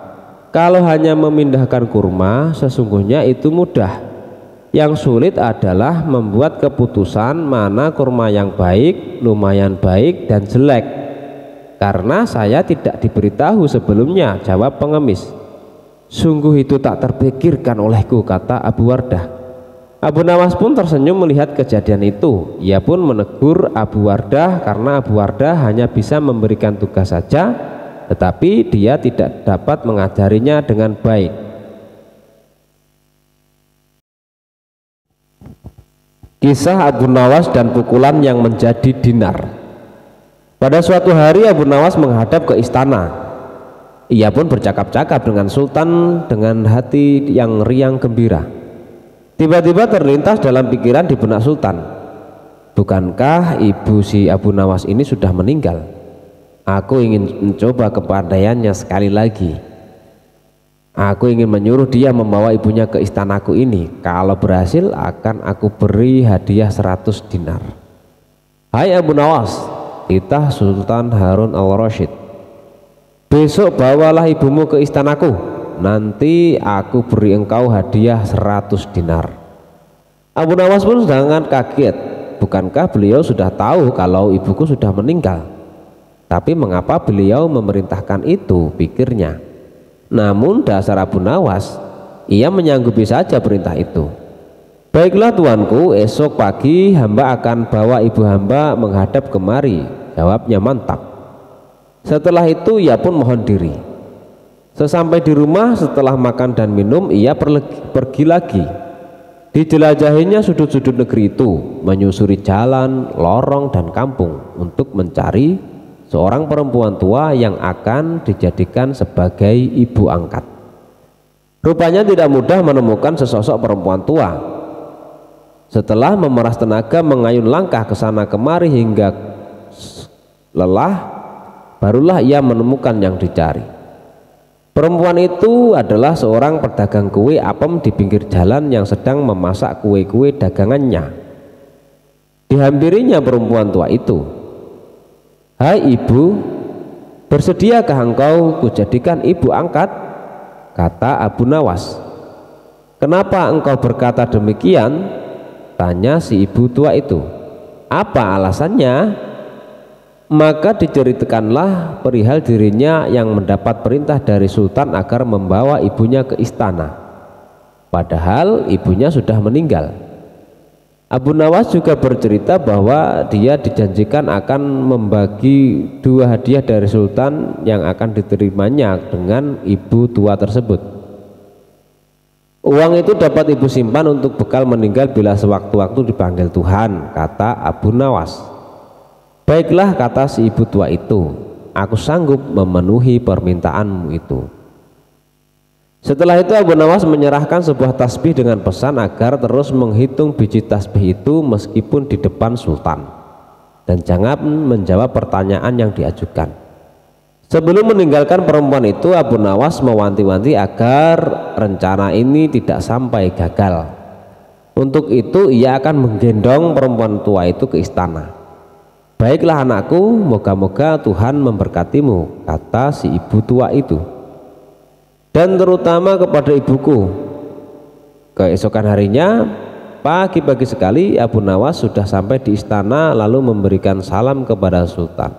Kalau hanya memindahkan kurma, sesungguhnya itu mudah. Yang sulit adalah membuat keputusan mana kurma yang baik, lumayan baik, dan jelek. Karena saya tidak diberitahu sebelumnya, jawab pengemis. Sungguh itu tak terpikirkan olehku, kata Abu Wardah. Abu Nawas pun tersenyum melihat kejadian itu. Ia pun menegur Abu Wardah karena Abu Wardah hanya bisa memberikan tugas saja, tetapi dia tidak dapat mengajarinya dengan baik. Kisah Abu Nawas dan pukulan yang menjadi dinar. Pada suatu hari Abu Nawas menghadap ke istana. Ia pun bercakap-cakap dengan sultan dengan hati yang riang gembira. Tiba-tiba terlintas dalam pikiran di benak sultan, bukankah ibu si Abu Nawas ini sudah meninggal? Aku ingin mencoba kepandaiannya sekali lagi. Aku ingin menyuruh dia membawa ibunya ke istanaku ini. Kalau berhasil akan aku beri hadiah 100 dinar. Hai Abu Nawas, titah Sultan Harun al-Rasyid, besok bawalah ibumu ke istanaku. Nanti aku beri engkau hadiah 100 dinar. Abu Nawas pun sangat kaget. Bukankah beliau sudah tahu kalau ibuku sudah meninggal? Tapi mengapa beliau memerintahkan itu, pikirnya. Namun dasar Abu Nawas, ia menyanggupi saja perintah itu. Baiklah tuanku, esok pagi hamba akan bawa ibu hamba menghadap kemari, jawabnya mantap. Setelah itu ia pun mohon diri. Sesampai di rumah setelah makan dan minum, ia pergi lagi. Dijelajahinya sudut-sudut negeri itu, menyusuri jalan, lorong dan kampung untuk mencari seorang perempuan tua yang akan dijadikan sebagai ibu angkat. Rupanya tidak mudah menemukan sesosok perempuan tua. Setelah memeras tenaga mengayun langkah ke sana kemari hingga lelah, barulah ia menemukan yang dicari. Perempuan itu adalah seorang pedagang kue apem di pinggir jalan yang sedang memasak kue-kue dagangannya. Dihampirinya perempuan tua itu. Hai ibu, bersediakah engkau kujadikan ibu angkat? Kata Abu Nawas. Kenapa engkau berkata demikian? Tanya si ibu tua itu. Apa alasannya? Maka diceritakanlah perihal dirinya yang mendapat perintah dari sultan agar membawa ibunya ke istana, padahal ibunya sudah meninggal. Abu Nawas juga bercerita bahwa dia dijanjikan akan membagi 2 hadiah dari sultan yang akan diterimanya dengan ibu tua tersebut. Uang itu dapat ibu simpan untuk bekal meninggal bila sewaktu-waktu dipanggil Tuhan, kata Abu Nawas. Baiklah, kata si ibu tua itu, aku sanggup memenuhi permintaanmu itu. Setelah itu Abu Nawas menyerahkan sebuah tasbih dengan pesan agar terus menghitung biji tasbih itu meskipun di depan sultan, dan jangan menjawab pertanyaan yang diajukan. Sebelum meninggalkan perempuan itu, Abu Nawas mewanti-wanti agar rencana ini tidak sampai gagal. Untuk itu ia akan menggendong perempuan tua itu ke istana. Baiklah anakku, moga-moga Tuhan memberkatimu, kata si ibu tua itu, dan terutama kepada ibuku. Keesokan harinya, pagi-pagi sekali Abu Nawas sudah sampai di istana lalu memberikan salam kepada sultan.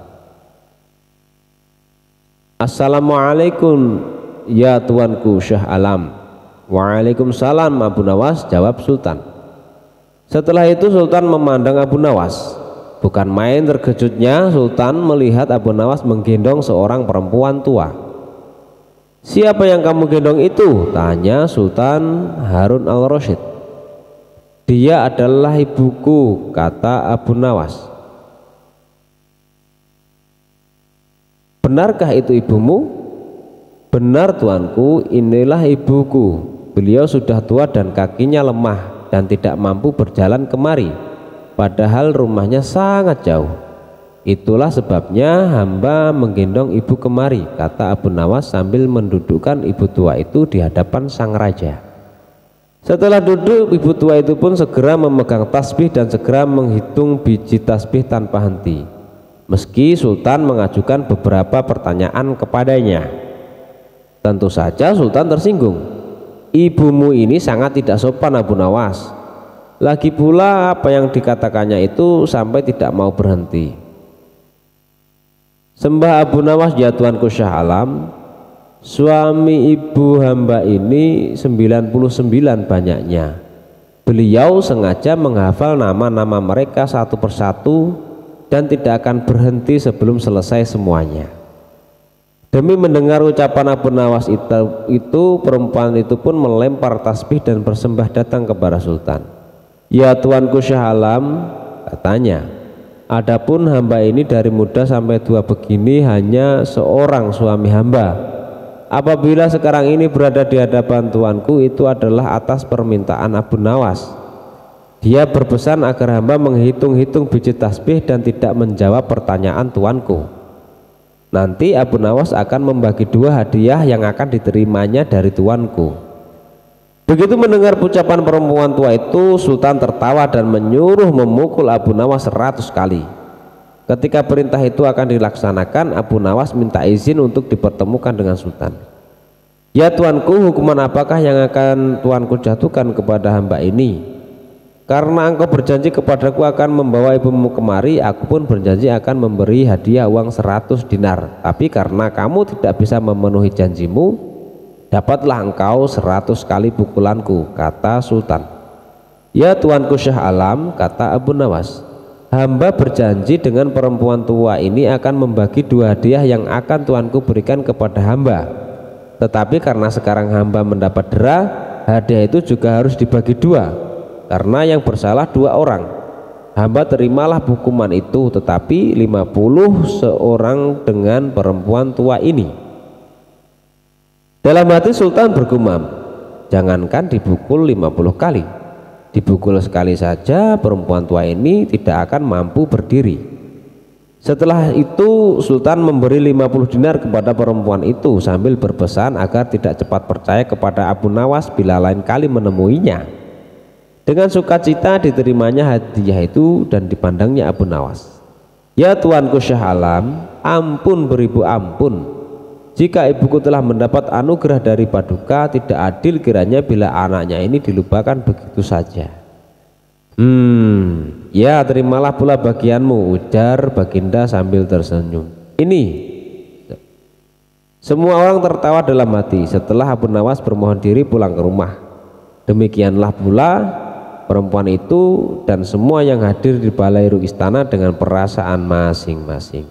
Assalamualaikum ya tuanku Syah Alam. Waalaikumsalam Abu Nawas, jawab sultan. Setelah itu sultan memandang Abu Nawas. Bukan main terkejutnya sultan melihat Abu Nawas menggendong seorang perempuan tua. Siapa yang kamu gendong itu? Tanya Sultan Harun al-Rasyid. Dia adalah ibuku, kata Abu Nawas. Benarkah itu ibumu? Benar tuanku, inilah ibuku. Beliau sudah tua dan kakinya lemah dan tidak mampu berjalan kemari, padahal rumahnya sangat jauh. Itulah sebabnya hamba menggendong ibu kemari, kata Abu Nawas sambil mendudukkan ibu tua itu di hadapan sang raja. Setelah duduk, ibu tua itu pun segera memegang tasbih dan segera menghitung biji tasbih tanpa henti, meski sultan mengajukan beberapa pertanyaan kepadanya. Tentu saja Sultan tersinggung. Ibumu ini sangat tidak sopan Abu Nawas. Lagi pula apa yang dikatakannya itu sampai tidak mau berhenti. Sembah Abu Nawas, ya Tuanku Syah Alam, suami ibu hamba ini 99 banyaknya. Beliau sengaja menghafal nama-nama mereka satu persatu dan tidak akan berhenti sebelum selesai semuanya. Demi mendengar ucapan Abu Nawas itu perempuan itu pun melempar tasbih dan bersembah datang kepada Sultan. Ya Tuanku Syah Alam, katanya, adapun hamba ini dari muda sampai tua begini hanya seorang suami hamba. Apabila sekarang ini berada di hadapan tuanku itu adalah atas permintaan Abu Nawas. Dia berpesan agar hamba menghitung-hitung biji tasbih dan tidak menjawab pertanyaan tuanku. Nanti Abu Nawas akan membagi dua hadiah yang akan diterimanya dari tuanku. Begitu mendengar ucapan perempuan tua itu, Sultan tertawa dan menyuruh memukul Abu Nawas 100 kali. Ketika perintah itu akan dilaksanakan, Abu Nawas minta izin untuk dipertemukan dengan Sultan. Ya tuanku, hukuman apakah yang akan tuanku jatuhkan kepada hamba ini? Karena engkau berjanji kepadaku akan membawa ibumu kemari, aku pun berjanji akan memberi hadiah uang 100 dinar. Tapi karena kamu tidak bisa memenuhi janjimu, dapatlah engkau 100 kali pukulanku, kata Sultan. Ya Tuanku Syah Alam, kata Abu Nawas, hamba berjanji dengan perempuan tua ini akan membagi dua hadiah yang akan tuanku berikan kepada hamba. Tetapi karena sekarang hamba mendapat dera, hadiah itu juga harus dibagi dua. Karena yang bersalah dua orang, hamba terimalah hukuman itu, tetapi 50 seorang dengan perempuan tua ini. Dalam hati Sultan bergumam, jangankan dipukul 50 kali, dipukul sekali saja perempuan tua ini tidak akan mampu berdiri. Setelah itu Sultan memberi 50 dinar kepada perempuan itu sambil berpesan agar tidak cepat percaya kepada Abu Nawas bila lain kali menemuinya. Dengan sukacita diterimanya hadiah itu dan dipandangnya Abu Nawas. Ya Tuanku Syah Alam, ampun beribu ampun. Jika ibuku telah mendapat anugerah dari Paduka, tidak adil kiranya bila anaknya ini dilupakan begitu saja. Ya terimalah pula bagianmu, ujar Baginda sambil tersenyum. Ini semua orang tertawa dalam hati setelah Abu Nawas bermohon diri pulang ke rumah. Demikianlah pula perempuan itu dan semua yang hadir di balairu istana dengan perasaan masing-masing.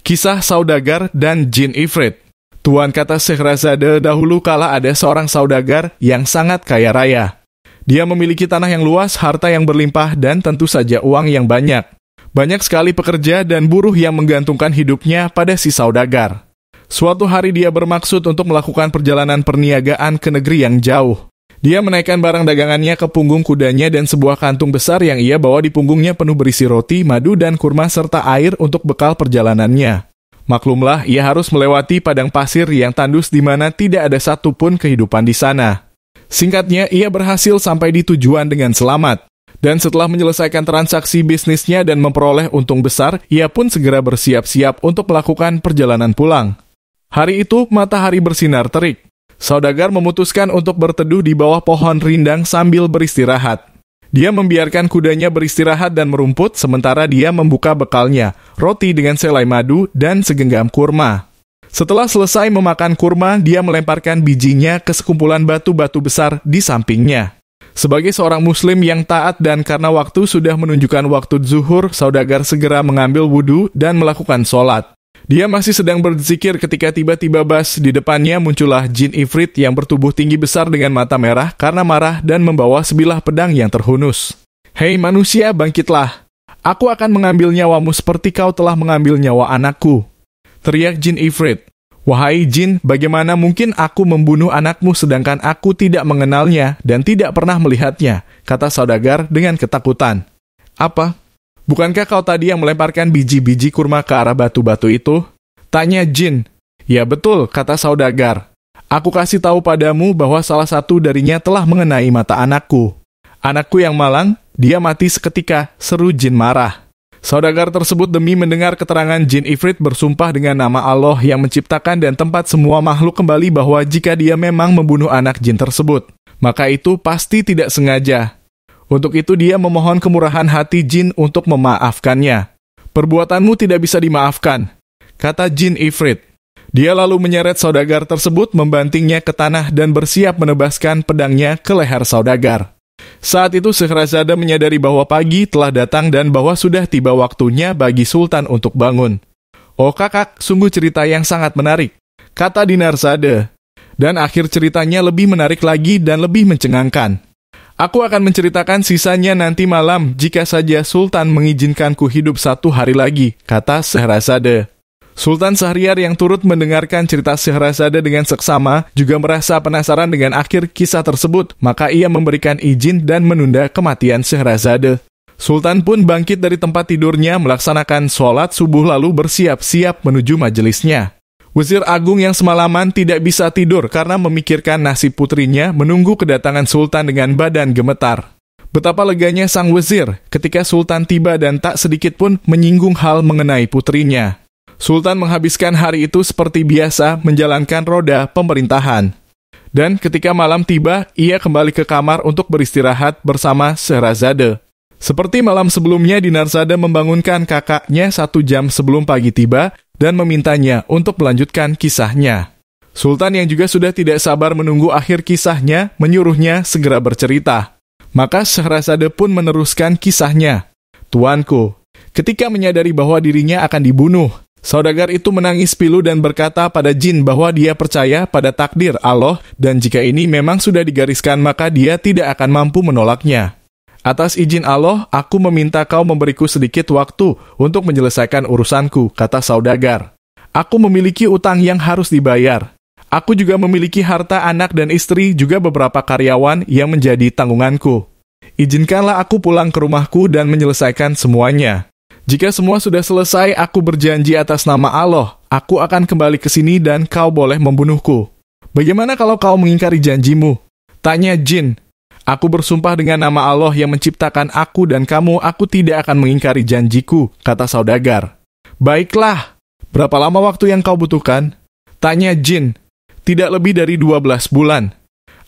Kisah saudagar dan jin ifrit. Tuan kata Syekh Razade, dahulu kala ada seorang saudagar yang sangat kaya raya. Dia memiliki tanah yang luas, harta yang berlimpah, dan tentu saja uang yang banyak. Banyak sekali pekerja dan buruh yang menggantungkan hidupnya pada si saudagar. Suatu hari dia bermaksud untuk melakukan perjalanan perniagaan ke negeri yang jauh. Dia menaikkan barang dagangannya ke punggung kudanya dan sebuah kantung besar yang ia bawa di punggungnya penuh berisi roti, madu, dan kurma serta air untuk bekal perjalanannya. Maklumlah, ia harus melewati padang pasir yang tandus di mana tidak ada satupun kehidupan di sana. Singkatnya, ia berhasil sampai di tujuan dengan selamat. Dan setelah menyelesaikan transaksi bisnisnya dan memperoleh untung besar, ia pun segera bersiap-siap untuk melakukan perjalanan pulang. Hari itu, matahari bersinar terik. Saudagar memutuskan untuk berteduh di bawah pohon rindang sambil beristirahat. Dia membiarkan kudanya beristirahat dan merumput, sementara dia membuka bekalnya, roti dengan selai madu dan segenggam kurma. Setelah selesai memakan kurma, dia melemparkan bijinya ke sekumpulan batu-batu besar di sampingnya. Sebagai seorang muslim yang taat dan karena waktu sudah menunjukkan waktu zuhur, saudagar segera mengambil wudhu dan melakukan sholat. Dia masih sedang berzikir ketika tiba-tiba bas di depannya muncullah jin ifrit yang bertubuh tinggi besar dengan mata merah karena marah dan membawa sebilah pedang yang terhunus. Hei manusia, bangkitlah. Aku akan mengambil nyawamu seperti kau telah mengambil nyawa anakku. Teriak jin ifrit. Wahai jin, bagaimana mungkin aku membunuh anakmu sedangkan aku tidak mengenalnya dan tidak pernah melihatnya, kata saudagar dengan ketakutan. Apa? Bukankah kau tadi yang melemparkan biji-biji kurma ke arah batu-batu itu? Tanya jin. Ya betul, kata saudagar. Aku kasih tahu padamu bahwa salah satu darinya telah mengenai mata anakku. Anakku yang malang, dia mati seketika, seru jin marah. Saudagar tersebut demi mendengar keterangan jin ifrit bersumpah dengan nama Allah yang menciptakan dan tempat semua makhluk kembali bahwa jika dia memang membunuh anak jin tersebut, maka itu pasti tidak sengaja. Untuk itu dia memohon kemurahan hati jin untuk memaafkannya. Perbuatanmu tidak bisa dimaafkan, kata jin ifrit. Dia lalu menyeret saudagar tersebut, membantingnya ke tanah dan bersiap menebaskan pedangnya ke leher saudagar. Saat itu Scheherazade menyadari bahwa pagi telah datang dan bahwa sudah tiba waktunya bagi Sultan untuk bangun. "Oh kakak, sungguh cerita yang sangat menarik," kata Dinarzade. Dan akhir ceritanya lebih menarik lagi dan lebih mencengangkan. "Aku akan menceritakan sisanya nanti malam jika saja Sultan mengizinkanku hidup 1 hari lagi," kata Scheherazade. Sultan Syahriar yang turut mendengarkan cerita Scheherazade dengan seksama juga merasa penasaran dengan akhir kisah tersebut, maka ia memberikan izin dan menunda kematian Scheherazade. Sultan pun bangkit dari tempat tidurnya, melaksanakan sholat subuh lalu bersiap-siap menuju majelisnya. Wazir Agung yang semalaman tidak bisa tidur karena memikirkan nasib putrinya menunggu kedatangan Sultan dengan badan gemetar. Betapa leganya sang wazir ketika Sultan tiba dan tak sedikit pun menyinggung hal mengenai putrinya. Sultan menghabiskan hari itu seperti biasa menjalankan roda pemerintahan. Dan ketika malam tiba, ia kembali ke kamar untuk beristirahat bersama Scheherazade. Seperti malam sebelumnya, Dinarzade membangunkan kakaknya 1 jam sebelum pagi tiba dan memintanya untuk melanjutkan kisahnya. Sultan yang juga sudah tidak sabar menunggu akhir kisahnya, menyuruhnya segera bercerita. Maka Scheherazade pun meneruskan kisahnya. "Tuanku, ketika menyadari bahwa dirinya akan dibunuh, saudagar itu menangis pilu dan berkata pada jin bahwa dia percaya pada takdir Allah dan jika ini memang sudah digariskan maka dia tidak akan mampu menolaknya. Atas izin Allah, aku meminta kau memberiku sedikit waktu untuk menyelesaikan urusanku," kata saudagar. "Aku memiliki utang yang harus dibayar. Aku juga memiliki harta anak dan istri, juga beberapa karyawan yang menjadi tanggunganku. Izinkanlah aku pulang ke rumahku dan menyelesaikan semuanya. Jika semua sudah selesai, aku berjanji atas nama Allah, aku akan kembali ke sini dan kau boleh membunuhku. Bagaimana kalau kau mengingkari janjimu?" Tanya jin. "Aku bersumpah dengan nama Allah yang menciptakan aku dan kamu, aku tidak akan mengingkari janjiku," kata saudagar. "Baiklah, berapa lama waktu yang kau butuhkan?" Tanya jin. "Tidak lebih dari 12 bulan.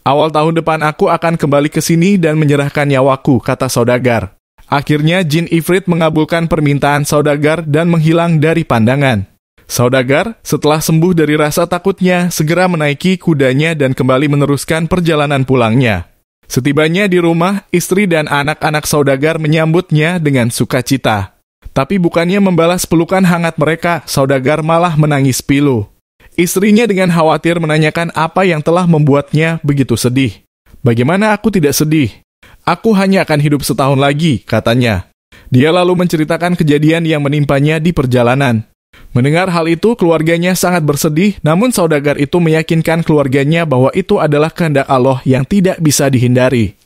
Awal tahun depan aku akan kembali ke sini dan menyerahkan nyawaku," kata saudagar. Akhirnya jin ifrit mengabulkan permintaan saudagar dan menghilang dari pandangan. Saudagar, setelah sembuh dari rasa takutnya, segera menaiki kudanya dan kembali meneruskan perjalanan pulangnya. Setibanya di rumah, istri dan anak-anak saudagar menyambutnya dengan sukacita. Tapi bukannya membalas pelukan hangat mereka, saudagar malah menangis pilu. Istrinya dengan khawatir menanyakan apa yang telah membuatnya begitu sedih. "Bagaimana aku tidak sedih? Aku hanya akan hidup 1 tahun lagi," katanya. Dia lalu menceritakan kejadian yang menimpanya di perjalanan. Mendengar hal itu, keluarganya sangat bersedih, namun saudagar itu meyakinkan keluarganya bahwa itu adalah kehendak Allah yang tidak bisa dihindari.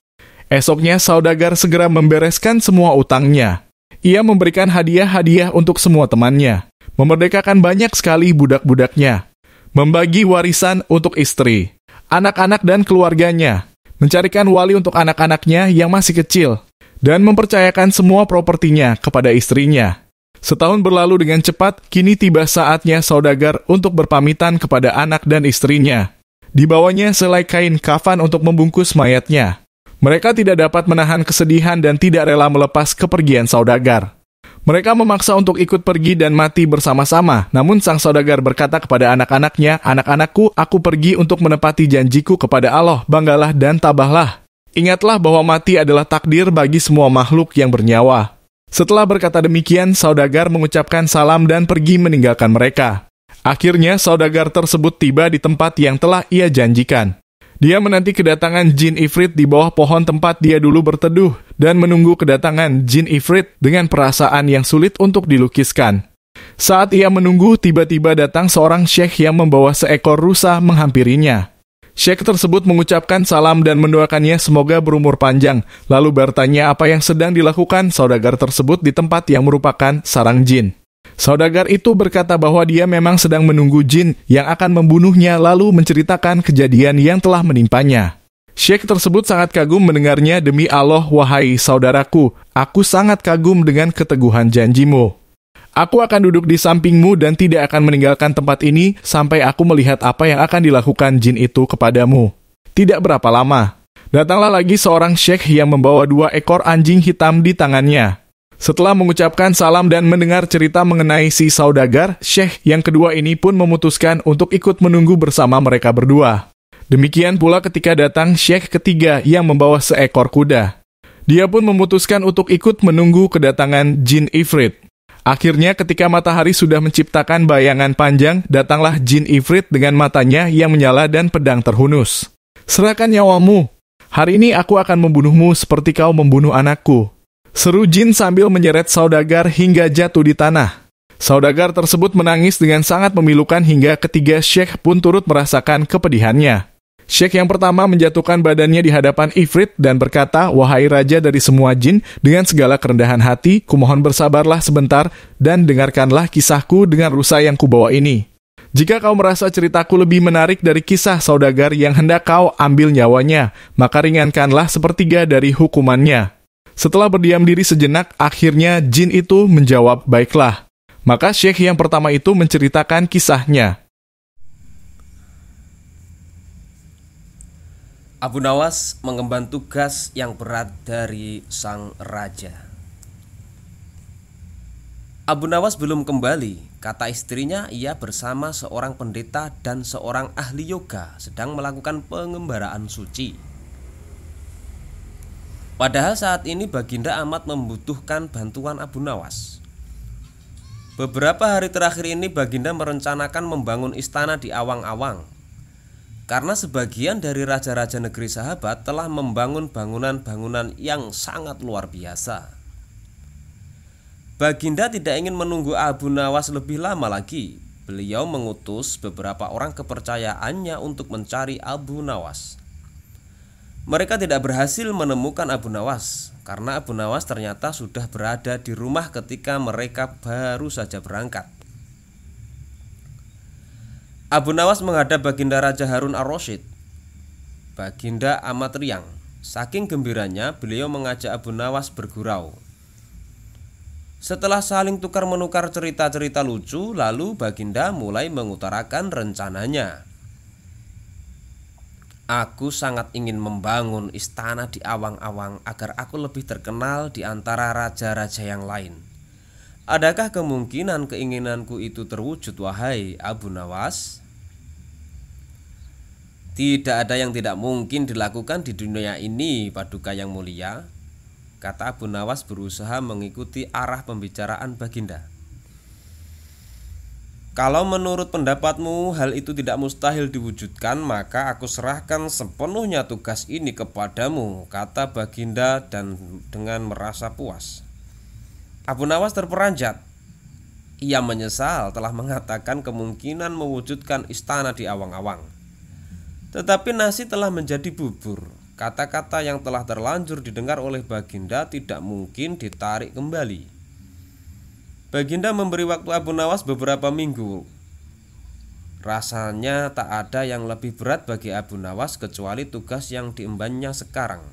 Esoknya, saudagar segera membereskan semua utangnya. Ia memberikan hadiah-hadiah untuk semua temannya, memerdekakan banyak sekali budak-budaknya, membagi warisan untuk istri, anak-anak dan keluarganya, mencarikan wali untuk anak-anaknya yang masih kecil, dan mempercayakan semua propertinya kepada istrinya. Setahun berlalu dengan cepat, kini tiba saatnya saudagar untuk berpamitan kepada anak dan istrinya. Dibawanya selai kain kafan untuk membungkus mayatnya. Mereka tidak dapat menahan kesedihan dan tidak rela melepas kepergian saudagar. Mereka memaksa untuk ikut pergi dan mati bersama-sama, namun sang saudagar berkata kepada anak-anaknya, "Anak-anakku, aku pergi untuk menepati janjiku kepada Allah, banggalah dan tabahlah. Ingatlah bahwa mati adalah takdir bagi semua makhluk yang bernyawa." Setelah berkata demikian, saudagar mengucapkan salam dan pergi meninggalkan mereka. Akhirnya, saudagar tersebut tiba di tempat yang telah ia janjikan. Dia menanti kedatangan jin ifrit di bawah pohon tempat dia dulu berteduh dan menunggu kedatangan jin ifrit dengan perasaan yang sulit untuk dilukiskan. Saat ia menunggu, tiba-tiba datang seorang syekh yang membawa seekor rusa menghampirinya. Syekh tersebut mengucapkan salam dan mendoakannya semoga berumur panjang, lalu bertanya apa yang sedang dilakukan saudagar tersebut di tempat yang merupakan sarang jin. Saudagar itu berkata bahwa dia memang sedang menunggu jin yang akan membunuhnya, lalu menceritakan kejadian yang telah menimpanya. Syekh tersebut sangat kagum mendengarnya. Demi Allah, wahai saudaraku, aku sangat kagum dengan keteguhan janjimu. Aku akan duduk di sampingmu dan tidak akan meninggalkan tempat ini sampai aku melihat apa yang akan dilakukan jin itu kepadamu. Tidak berapa lama, datanglah lagi seorang syekh yang membawa 2 ekor anjing hitam di tangannya. Setelah mengucapkan salam dan mendengar cerita mengenai si saudagar, syekh yang kedua ini pun memutuskan untuk ikut menunggu bersama mereka berdua. Demikian pula ketika datang syekh ketiga yang membawa seekor kuda. Dia pun memutuskan untuk ikut menunggu kedatangan jin Ifrit. Akhirnya ketika matahari sudah menciptakan bayangan panjang, datanglah jin Ifrit dengan matanya yang menyala dan pedang terhunus. Serahkan nyawamu. Hari ini aku akan membunuhmu seperti kau membunuh anakku. Seru jin sambil menyeret saudagar hingga jatuh di tanah. Saudagar tersebut menangis dengan sangat memilukan hingga ketiga syekh pun turut merasakan kepedihannya. Syekh yang pertama menjatuhkan badannya di hadapan Ifrit dan berkata, "Wahai raja dari semua jin, dengan segala kerendahan hati, kumohon bersabarlah sebentar dan dengarkanlah kisahku dengan rusa yang kubawa ini. Jika kau merasa ceritaku lebih menarik dari kisah saudagar yang hendak kau ambil nyawanya, maka ringankanlah sepertiga dari hukumannya." Setelah berdiam diri sejenak, akhirnya jin itu menjawab, "Baiklah." Maka syekh yang pertama itu menceritakan kisahnya. Abu Nawas mengemban tugas yang berat dari sang raja. Abu Nawas belum kembali, kata istrinya ia bersama seorang pendeta dan seorang ahli yoga sedang melakukan pengembaraan suci. Padahal saat ini Baginda amat membutuhkan bantuan Abu Nawas. Beberapa hari terakhir ini Baginda merencanakan membangun istana di awang-awang. Karena sebagian dari raja-raja negeri sahabat telah membangun bangunan-bangunan yang sangat luar biasa. Baginda tidak ingin menunggu Abu Nawas lebih lama lagi. Beliau mengutus beberapa orang kepercayaannya untuk mencari Abu Nawas. Mereka tidak berhasil menemukan Abu Nawas karena Abu Nawas ternyata sudah berada di rumah ketika mereka baru saja berangkat. Abu Nawas menghadap Baginda Raja Harun ar-Rasyid. Baginda amat riang. Saking gembiranya, beliau mengajak Abu Nawas bergurau. Setelah saling tukar-menukar cerita-cerita lucu, lalu Baginda mulai mengutarakan rencananya. "Aku sangat ingin membangun istana di awang-awang agar aku lebih terkenal di antara raja-raja yang lain. Adakah kemungkinan keinginanku itu terwujud, wahai Abu Nawas?" "Tidak ada yang tidak mungkin dilakukan di dunia ini, Paduka yang mulia," kata Abu Nawas berusaha mengikuti arah pembicaraan Baginda. "Kalau menurut pendapatmu hal itu tidak mustahil diwujudkan, maka aku serahkan sepenuhnya tugas ini kepadamu," kata Baginda dan dengan merasa puas. Abu Nawas terperanjat. Ia menyesal telah mengatakan kemungkinan mewujudkan istana di awang-awang. Tetapi nasi telah menjadi bubur. Kata-kata yang telah terlanjur didengar oleh Baginda tidak mungkin ditarik kembali. Baginda memberi waktu Abu Nawas beberapa minggu. Rasanya tak ada yang lebih berat bagi Abu Nawas kecuali tugas yang diembannya sekarang.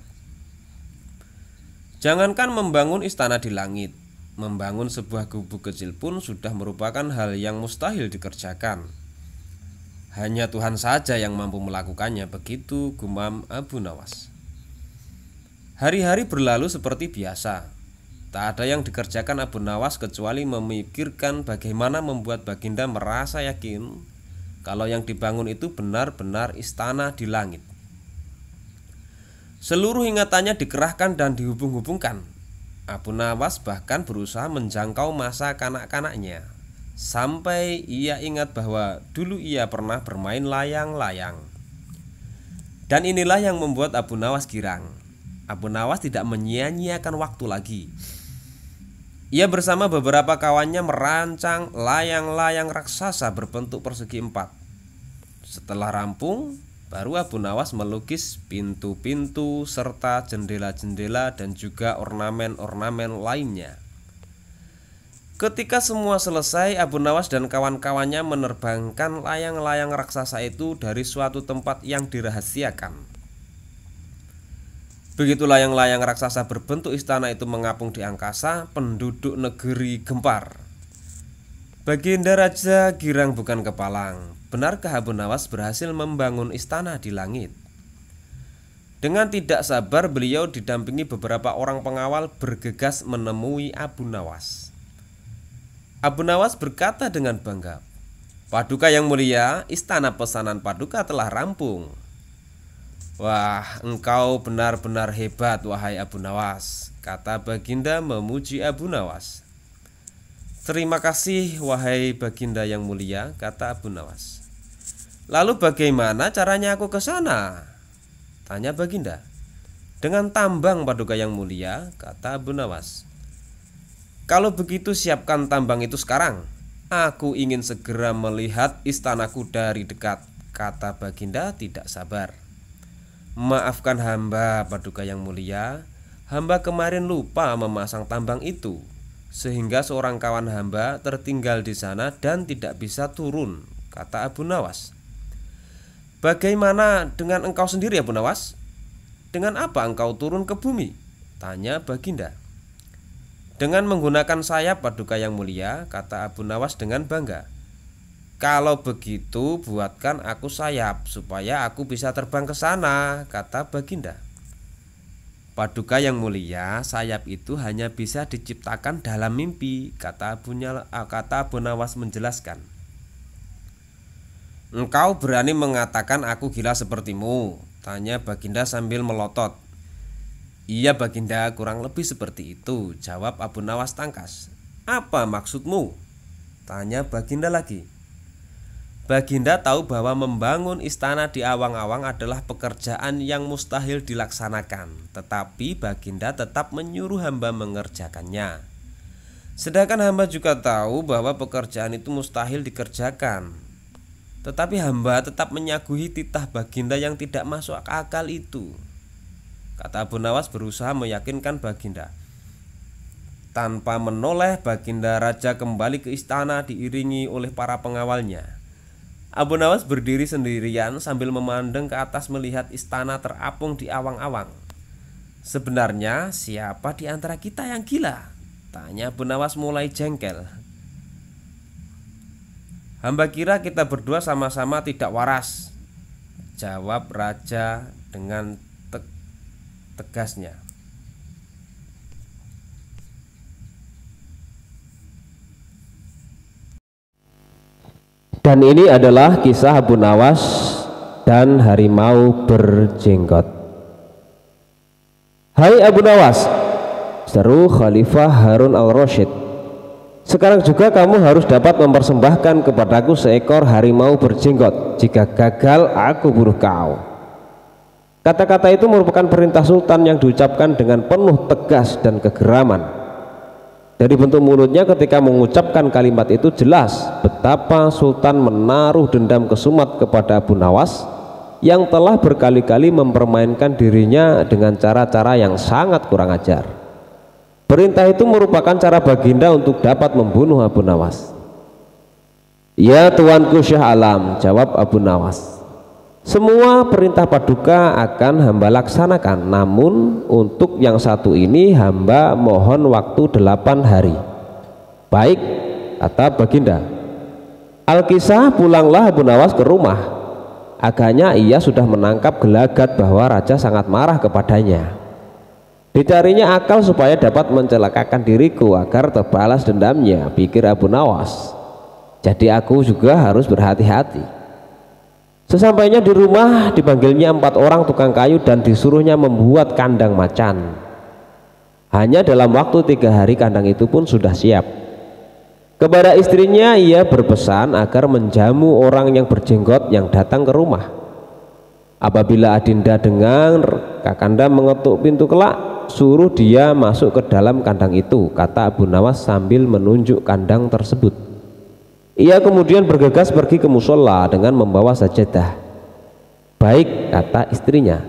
Jangankan membangun istana di langit, membangun sebuah gubuk kecil pun sudah merupakan hal yang mustahil dikerjakan. Hanya Tuhan saja yang mampu melakukannya, begitu gumam Abu Nawas. Hari-hari berlalu seperti biasa. Tak ada yang dikerjakan Abu Nawas kecuali memikirkan bagaimana membuat Baginda merasa yakin kalau yang dibangun itu benar-benar istana di langit. Seluruh ingatannya dikerahkan dan dihubung-hubungkan. Abu Nawas bahkan berusaha menjangkau masa kanak-kanaknya, sampai ia ingat bahwa dulu ia pernah bermain layang-layang. Dan inilah yang membuat Abu Nawas girang. Abu Nawas tidak menyia-nyiakan waktu lagi. Ia bersama beberapa kawannya merancang layang-layang raksasa berbentuk persegi 4. Setelah rampung, baru Abu Nawas melukis pintu-pintu serta jendela-jendela dan juga ornamen-ornamen lainnya. Ketika semua selesai, Abu Nawas dan kawan-kawannya menerbangkan layang-layang raksasa itu dari suatu tempat yang dirahasiakan. Begitu layang-layang raksasa berbentuk istana itu mengapung di angkasa, penduduk negeri gempar. Baginda Raja girang bukan kepalang. Benarkah Abu Nawas berhasil membangun istana di langit? Dengan tidak sabar beliau didampingi beberapa orang pengawal bergegas menemui Abu Nawas. Abu Nawas berkata dengan bangga, "Paduka yang mulia, istana pesanan Paduka telah rampung." "Wah, engkau benar-benar hebat, wahai Abu Nawas," kata Baginda memuji Abu Nawas. "Terima kasih, wahai Baginda yang mulia," kata Abu Nawas. "Lalu bagaimana caranya aku ke sana?" tanya Baginda. "Dengan tambang, Paduka yang mulia," kata Abu Nawas. "Kalau begitu siapkan tambang itu sekarang. Aku ingin segera melihat istanaku dari dekat," kata Baginda tidak sabar. "Maafkan hamba, Paduka yang mulia. Hamba kemarin lupa memasang tambang itu, sehingga seorang kawan hamba tertinggal di sana dan tidak bisa turun," kata Abu Nawas. "Bagaimana dengan engkau sendiri, Abu Nawas? Dengan apa engkau turun ke bumi?" tanya Baginda. "Dengan menggunakan sayap, Paduka yang mulia," kata Abu Nawas dengan bangga. "Kalau begitu buatkan aku sayap supaya aku bisa terbang ke sana," kata Baginda. "Paduka yang mulia, sayap itu hanya bisa diciptakan dalam mimpi," kata Abu Nawas menjelaskan. "Engkau berani mengatakan aku gila sepertimu?" tanya Baginda sambil melotot. "Iya Baginda, kurang lebih seperti itu," jawab Abu Nawas tangkas. "Apa maksudmu?" tanya Baginda lagi. Baginda tahu bahwa membangun istana di awang-awang adalah pekerjaan yang mustahil dilaksanakan, tetapi Baginda tetap menyuruh hamba mengerjakannya. Sedangkan hamba juga tahu bahwa pekerjaan itu mustahil dikerjakan, tetapi hamba tetap menyaguhi titah Baginda yang tidak masuk akal itu. Kata Abu Nawas berusaha meyakinkan Baginda. Tanpa menoleh, Baginda Raja kembali ke istana diiringi oleh para pengawalnya. Abu Nawas berdiri sendirian sambil memandang ke atas melihat istana terapung di awang-awang. "Sebenarnya siapa di antara kita yang gila?" tanya Abu Nawas mulai jengkel. "Hamba kira kita berdua sama-sama tidak waras," jawab Raja dengan tegasnya. Dan ini adalah kisah Abu Nawas dan harimau berjenggot. "Hai Abu Nawas," seru Khalifah Harun al-Rasyid, "sekarang juga kamu harus dapat mempersembahkan kepadaku seekor harimau berjenggot. Jika gagal, aku bunuh kau." Kata-kata itu merupakan perintah sultan yang diucapkan dengan penuh tegas dan kegeraman. Dari bentuk mulutnya ketika mengucapkan kalimat itu jelas betapa sultan menaruh dendam kesumat kepada Abu Nawas yang telah berkali-kali mempermainkan dirinya dengan cara-cara yang sangat kurang ajar. Perintah itu merupakan cara Baginda untuk dapat membunuh Abu Nawas. "Ya Tuanku Syah Alam," jawab Abu Nawas, "semua perintah Paduka akan hamba laksanakan, namun untuk yang satu ini hamba mohon waktu 8 hari. "Baik," kata Baginda. Alkisah pulanglah Abu Nawas ke rumah. Agaknya ia sudah menangkap gelagat bahwa raja sangat marah kepadanya. Dicarinya akal supaya dapat mencelakakan diriku agar terbalas dendamnya, pikir Abu Nawas. Jadi aku juga harus berhati-hati. Sesampainya di rumah, dipanggilnya 4 orang tukang kayu dan disuruhnya membuat kandang macan. Hanya dalam waktu 3 hari kandang itu pun sudah siap. Kepada istrinya ia berpesan agar menjamu orang yang berjenggot yang datang ke rumah. Apabila Adinda dengar Kakanda mengetuk pintu kelak, suruh dia masuk ke dalam kandang itu, kata Abu Nawas sambil menunjuk kandang tersebut. Ia kemudian bergegas pergi ke musola dengan membawa sajadah. "Baik," kata istrinya.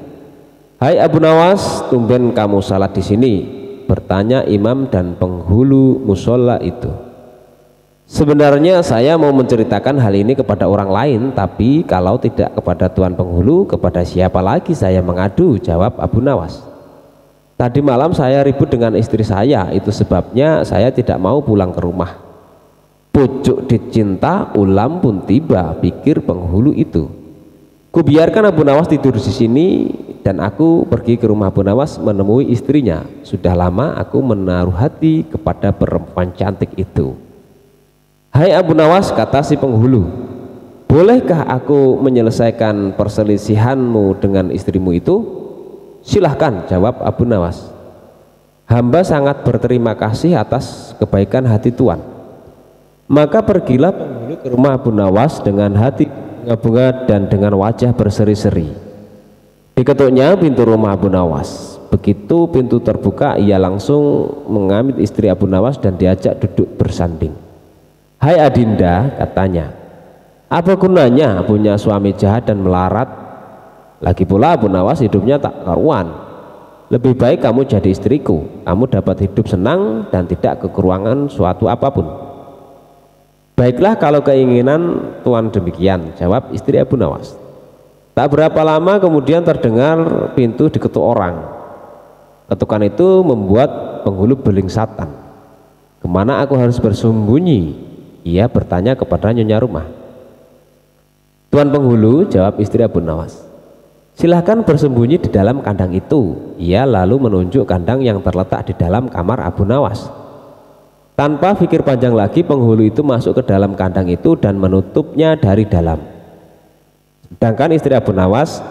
"Hai Abu Nawas, tumben kamu salat di sini?" bertanya imam dan penghulu musola itu. "Sebenarnya saya mau menceritakan hal ini kepada orang lain, tapi kalau tidak kepada tuan penghulu, kepada siapa lagi saya mengadu?" jawab Abu Nawas. Tadi malam saya ribut dengan istri saya, itu sebabnya saya tidak mau pulang ke rumah. Pucuk dicinta, ulam pun tiba, pikir penghulu itu. Kubiarkan Abu Nawas tidur di sini dan aku pergi ke rumah Abu Nawas menemui istrinya. Sudah lama aku menaruh hati kepada perempuan cantik itu. Hai Abu Nawas, kata si penghulu, bolehkah aku menyelesaikan perselisihanmu dengan istrimu itu? Silahkan, jawab Abu Nawas. Hamba sangat berterima kasih atas kebaikan hati Tuan. Maka pergilah penghulu ke rumah Abu Nawas dengan hati bunga-bunga dan dengan wajah berseri-seri. Diketuknya pintu rumah Abu Nawas. Begitu pintu terbuka, ia langsung mengambil istri Abu Nawas dan diajak duduk bersanding. Hai Adinda, katanya, apa gunanya punya suami jahat dan melarat? Lagi pula Abu Nawas hidupnya tak karuan. Lebih baik kamu jadi istriku, kamu dapat hidup senang dan tidak kekurangan suatu apapun. Baiklah kalau keinginan Tuan demikian, jawab istri Abu Nawas. Tak berapa lama kemudian terdengar pintu diketuk orang. Ketukan itu membuat penghulu belingsatan. Kemana aku harus bersembunyi? Ia bertanya kepada nyonya rumah. Tuan penghulu, jawab istri Abu Nawas, silahkan bersembunyi di dalam kandang itu. Ia lalu menunjuk kandang yang terletak di dalam kamar Abu Nawas. Tanpa pikir panjang lagi, penghulu itu masuk ke dalam kandang itu dan menutupnya dari dalam. Sedangkan istri Abu Nawas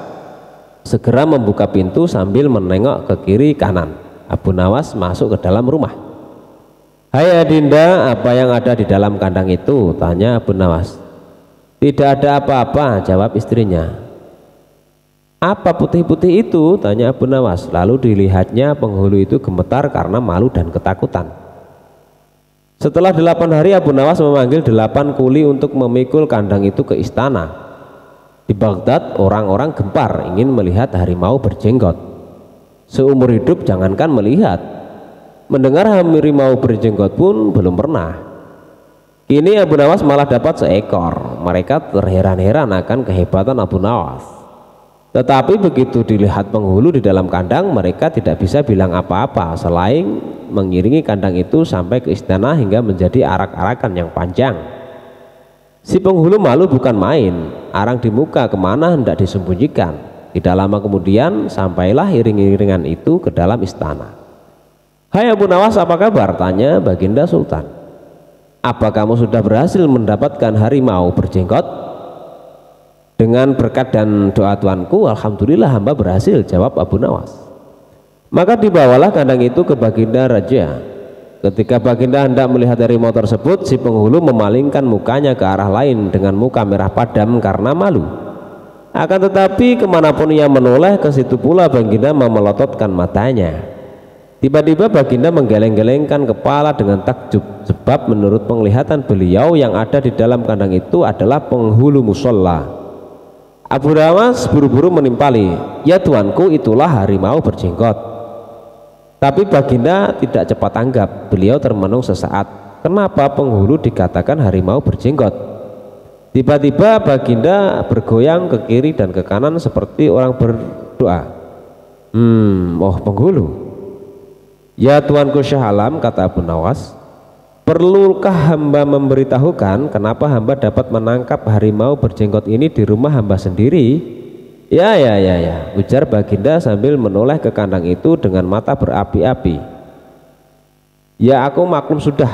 segera membuka pintu sambil menengok ke kiri kanan. Abu Nawas masuk ke dalam rumah. Hai Adinda, apa yang ada di dalam kandang itu? Tanya Abu Nawas. Tidak ada apa-apa, jawab istrinya. Apa putih-putih itu? Tanya Abu Nawas. Lalu dilihatnya penghulu itu gemetar karena malu dan ketakutan. Setelah 8 hari Abu Nawas memanggil 8 kuli untuk memikul kandang itu ke istana. Di Baghdad orang-orang gempar ingin melihat harimau berjenggot. Seumur hidup jangankan melihat, mendengar harimau berjenggot pun belum pernah. Kini Abu Nawas malah dapat seekor. Mereka terheran-heran akan kehebatan Abu Nawas. Tetapi begitu dilihat penghulu di dalam kandang, mereka tidak bisa bilang apa-apa selain mengiringi kandang itu sampai ke istana hingga menjadi arak-arakan yang panjang. Si penghulu malu bukan main, arang di muka kemana hendak disembunyikan. Tidak lama kemudian sampailah iring-iringan itu ke dalam istana. Hai Abu Nawas, apa kabar? Tanya Baginda Sultan. Apa kamu sudah berhasil mendapatkan harimau berjenggot? Dengan berkat dan doa tuanku, alhamdulillah hamba berhasil, jawab Abu Nawas. Maka dibawalah kandang itu ke Baginda Raja. Ketika Baginda hendak melihat harimau tersebut, si penghulu memalingkan mukanya ke arah lain dengan muka merah padam karena malu. Akan tetapi kemanapun ia menoleh, ke situ pula Baginda memelototkan matanya. Tiba-tiba Baginda menggeleng-gelengkan kepala dengan takjub, sebab menurut penglihatan beliau yang ada di dalam kandang itu adalah penghulu musola. Abu Nawas buru-buru menimpali, ya tuanku, itulah harimau berjenggot. Tapi Baginda tidak cepat tanggap, beliau termenung sesaat. Kenapa penghulu dikatakan harimau berjenggot? Tiba-tiba Baginda bergoyang ke kiri dan ke kanan seperti orang berdoa. Oh penghulu. Ya tuanku Syah Alam, kata Abu Nawas, perlukah hamba memberitahukan kenapa hamba dapat menangkap harimau berjenggot ini di rumah hamba sendiri? Ya, ujar Baginda sambil menoleh ke kandang itu dengan mata berapi-api. Ya aku maklum sudah.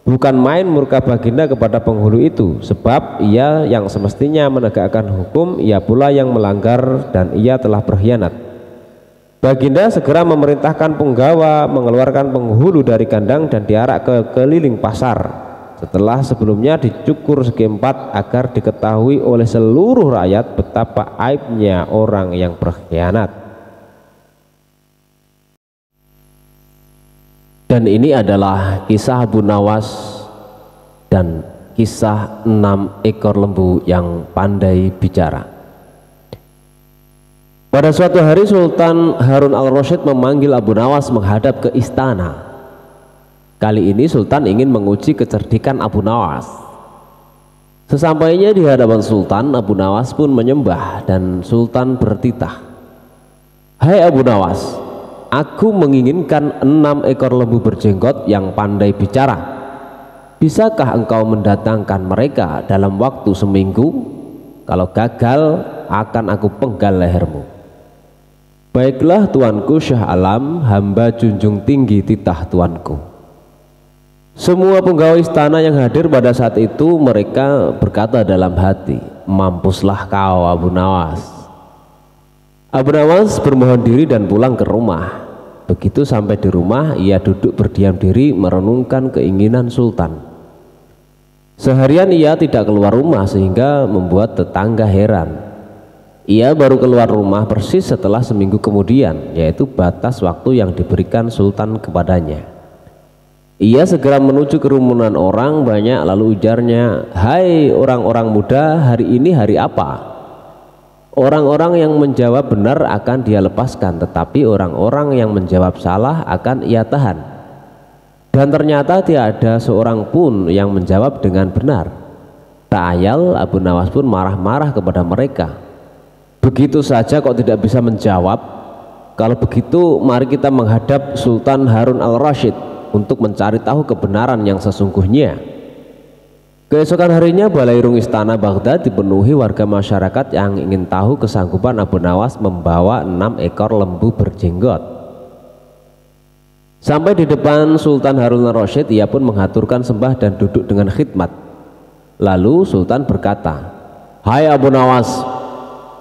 Bukan main murka Baginda kepada penghulu itu, sebab ia yang semestinya menegakkan hukum, ia pula yang melanggar dan ia telah berkhianat. Baginda segera memerintahkan penggawa mengeluarkan penghulu dari kandang dan diarak ke keliling pasar. Setelah sebelumnya dicukur segi 4 agar diketahui oleh seluruh rakyat betapa aibnya orang yang berkhianat. Dan ini adalah kisah Abu Nawas dan kisah 6 ekor lembu yang pandai bicara. Pada suatu hari Sultan Harun al-Rasyid memanggil Abu Nawas menghadap ke istana. Kali ini Sultan ingin menguji kecerdikan Abu Nawas. Sesampainya di hadapan Sultan, Abu Nawas pun menyembah dan Sultan bertitah. Hai Abu Nawas, aku menginginkan 6 ekor lembu berjenggot yang pandai bicara. Bisakah engkau mendatangkan mereka dalam waktu seminggu? Kalau gagal, akan aku penggal lehermu. Baiklah tuanku Syah Alam, hamba junjung tinggi titah tuanku. Semua pegawai istana yang hadir pada saat itu, mereka berkata dalam hati, mampuslah kau Abu Nawas. Abu Nawas bermohon diri dan pulang ke rumah. Begitu sampai di rumah, ia duduk berdiam diri merenungkan keinginan sultan. Seharian ia tidak keluar rumah sehingga membuat tetangga heran. Ia baru keluar rumah persis setelah seminggu kemudian, yaitu batas waktu yang diberikan sultan kepadanya. Ia segera menuju kerumunan orang banyak lalu ujarnya, "Hai orang-orang muda, hari ini hari apa?" Orang-orang yang menjawab benar akan dia lepaskan, tetapi orang-orang yang menjawab salah akan ia tahan. Dan ternyata tidak ada seorang pun yang menjawab dengan benar. Tak ayal Abu Nawas pun marah-marah kepada mereka. Begitu saja kok tidak bisa menjawab? Kalau begitu mari kita menghadap Sultan Harun al-Rasyid untuk mencari tahu kebenaran yang sesungguhnya. Keesokan harinya balairung istana Baghdad dipenuhi warga masyarakat yang ingin tahu kesanggupan Abu Nawas membawa 6 ekor lembu berjenggot. Sampai di depan Sultan Harun al-Rasyid, ia pun mengaturkan sembah dan duduk dengan khidmat. Lalu Sultan berkata, "Hai Abu Nawas,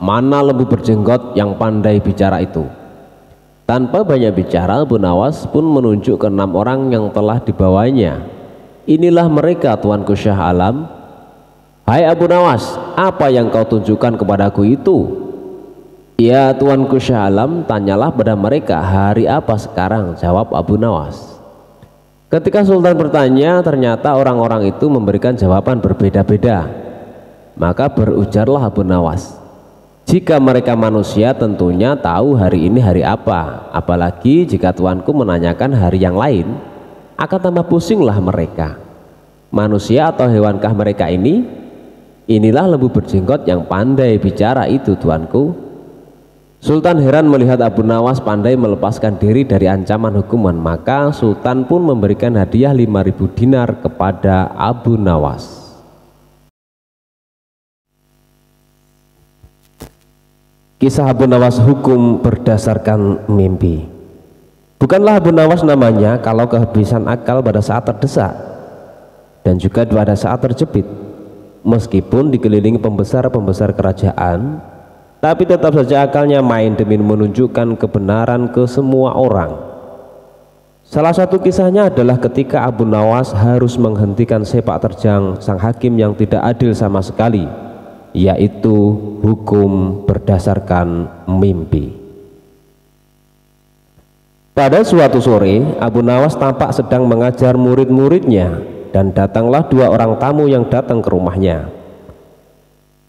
mana lembu berjenggot yang pandai bicara itu?" Tanpa banyak bicara, Abu Nawas pun menunjuk ke 6 orang yang telah dibawanya. "Inilah mereka tuanku Syah Alam." "Hai Abu Nawas, apa yang kau tunjukkan kepadaku itu?" "Ya tuanku Syah Alam, tanyalah pada mereka hari apa sekarang," jawab Abu Nawas. Ketika Sultan bertanya, ternyata orang-orang itu memberikan jawaban berbeda-beda. Maka berujarlah Abu Nawas, "Jika mereka manusia tentunya tahu hari ini hari apa, apalagi jika tuanku menanyakan hari yang lain, akan tambah pusinglah mereka. Manusia atau hewankah mereka ini? Inilah lembu berjenggot yang pandai bicara itu tuanku." Sultan heran melihat Abu Nawas pandai melepaskan diri dari ancaman hukuman, maka Sultan pun memberikan hadiah 5.000 dinar kepada Abu Nawas. Kisah Abu Nawas hukum berdasarkan mimpi. Bukanlah Abu Nawas namanya kalau kehabisan akal pada saat terdesak dan juga pada saat terjepit. Meskipun dikelilingi pembesar-pembesar kerajaan, tapi tetap saja akalnya main demi menunjukkan kebenaran ke semua orang. Salah satu kisahnya adalah ketika Abu Nawas harus menghentikan sepak terjang sang hakim yang tidak adil sama sekali, yaitu hukum berdasarkan mimpi. Pada suatu sore, Abu Nawas tampak sedang mengajar murid-muridnya dan datanglah 2 orang tamu yang datang ke rumahnya.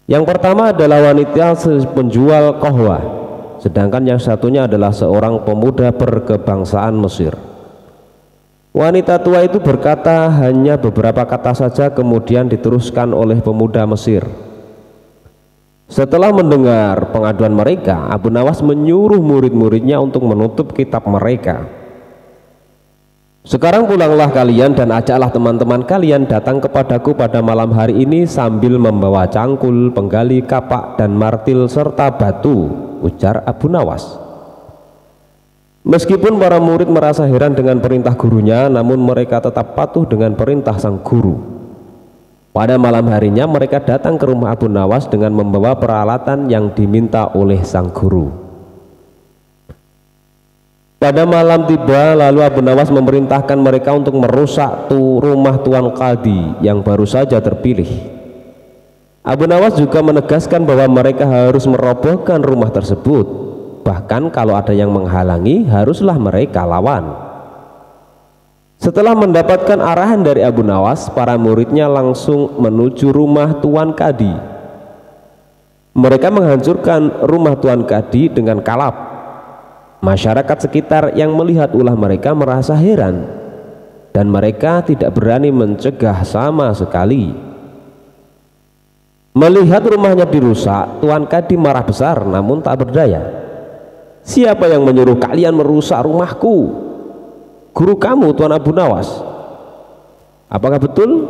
Yang pertama adalah wanita penjual qahwa, sedangkan yang satunya adalah seorang pemuda berkebangsaan Mesir. Wanita tua itu berkata hanya beberapa kata saja, kemudian diteruskan oleh pemuda Mesir. Setelah mendengar pengaduan mereka, Abu Nawas menyuruh murid-muridnya untuk menutup kitab mereka. "Sekarang pulanglah kalian dan ajaklah teman-teman kalian datang kepadaku pada malam hari ini sambil membawa cangkul, penggali, kapak, dan martil serta batu," ujar Abu Nawas. Meskipun para murid merasa heran dengan perintah gurunya, namun mereka tetap patuh dengan perintah sang guru. Pada malam harinya mereka datang ke rumah Abu Nawas dengan membawa peralatan yang diminta oleh sang guru. Pada malam tiba, lalu Abu Nawas memerintahkan mereka untuk merusak rumah Tuan Qadi yang baru saja terpilih. Abu Nawas juga menegaskan bahwa mereka harus merobohkan rumah tersebut, bahkan kalau ada yang menghalangi haruslah mereka lawan. Setelah mendapatkan arahan dari Abu Nawas, para muridnya langsung menuju rumah Tuan Qadi. Mereka menghancurkan rumah Tuan Qadi dengan kalap. Masyarakat sekitar yang melihat ulah mereka merasa heran, dan mereka tidak berani mencegah sama sekali. Melihat rumahnya dirusak, Tuan Qadi marah besar namun tak berdaya. siapa yang menyuruh kalian merusak rumahku? Guru kamu, Tuan Abu Nawas. Apakah betul?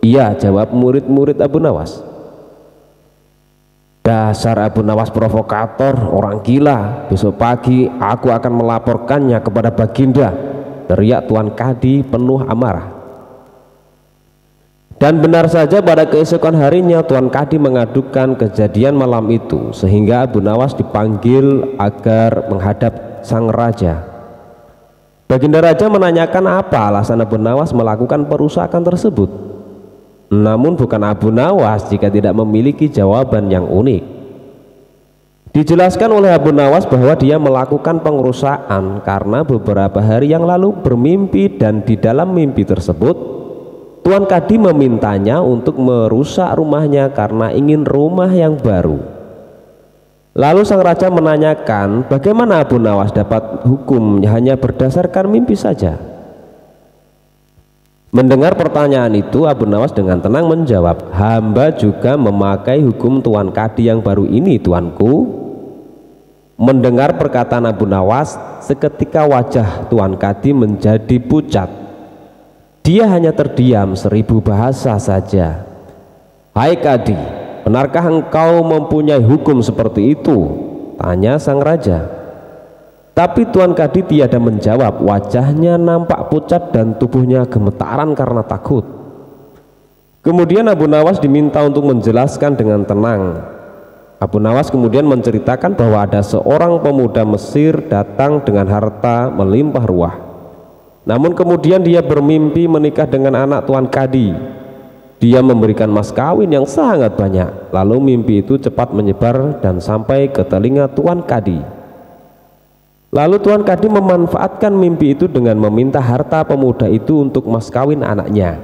Iya, jawab murid-murid Abu Nawas. Dasar Abu Nawas provokator, orang gila. Besok pagi aku akan melaporkannya kepada Baginda, teriak Tuan Kadi penuh amarah. Dan benar saja pada keesokan harinya Tuan Kadi mengadukan kejadian malam itu, sehingga Abu Nawas dipanggil agar menghadap sang raja. Baginda raja menanyakan apa alasan Abu Nawas melakukan perusakan tersebut. Namun bukan Abu Nawas jika tidak memiliki jawaban yang unik. Dijelaskan oleh Abu Nawas bahwa dia melakukan pengerusakan karena beberapa hari yang lalu bermimpi, dan di dalam mimpi tersebut Tuan Kadi memintanya untuk merusak rumahnya karena ingin rumah yang baru. Lalu sang raja menanyakan bagaimana Abu Nawas dapat hukum hanya berdasarkan mimpi saja. Mendengar pertanyaan itu, Abu Nawas dengan tenang menjawab, hamba juga memakai hukum Tuan Kadi yang baru ini, tuanku. Mendengar perkataan Abu Nawas, seketika wajah Tuan Kadi menjadi pucat. Dia hanya terdiam 1000 bahasa saja. Hai Kadi, benarkah engkau mempunyai hukum seperti itu? Tanya sang raja. Tapi Tuan Kadi tiada menjawab, wajahnya nampak pucat dan tubuhnya gemetaran karena takut. Kemudian Abu Nawas diminta untuk menjelaskan dengan tenang. Abu Nawas kemudian menceritakan bahwa ada seorang pemuda Mesir datang dengan harta melimpah ruah. Namun kemudian dia bermimpi menikah dengan anak Tuan Kadi. Dia memberikan mas kawin yang sangat banyak. Lalu mimpi itu cepat menyebar dan sampai ke telinga Tuan Kadi. Lalu Tuan Kadi memanfaatkan mimpi itu dengan meminta harta pemuda itu untuk mas kawin anaknya.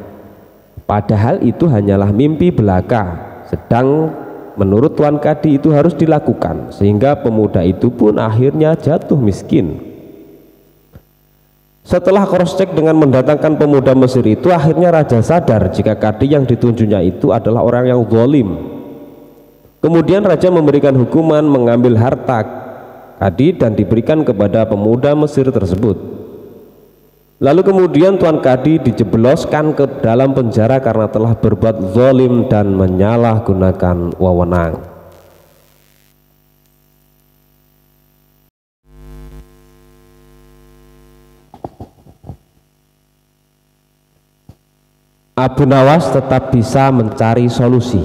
Padahal itu hanyalah mimpi belaka, sedang menurut Tuan Kadi itu harus dilakukan, sehingga pemuda itu pun akhirnya jatuh miskin. Setelah cross check dengan mendatangkan pemuda Mesir itu, akhirnya raja sadar jika Kadi yang ditunjuknya itu adalah orang yang zalim. Kemudian raja memberikan hukuman mengambil harta Kadi dan diberikan kepada pemuda Mesir tersebut. Lalu kemudian Tuan Kadi dijebloskan ke dalam penjara karena telah berbuat zalim dan menyalahgunakan wewenang. Abu Nawas tetap bisa mencari solusi.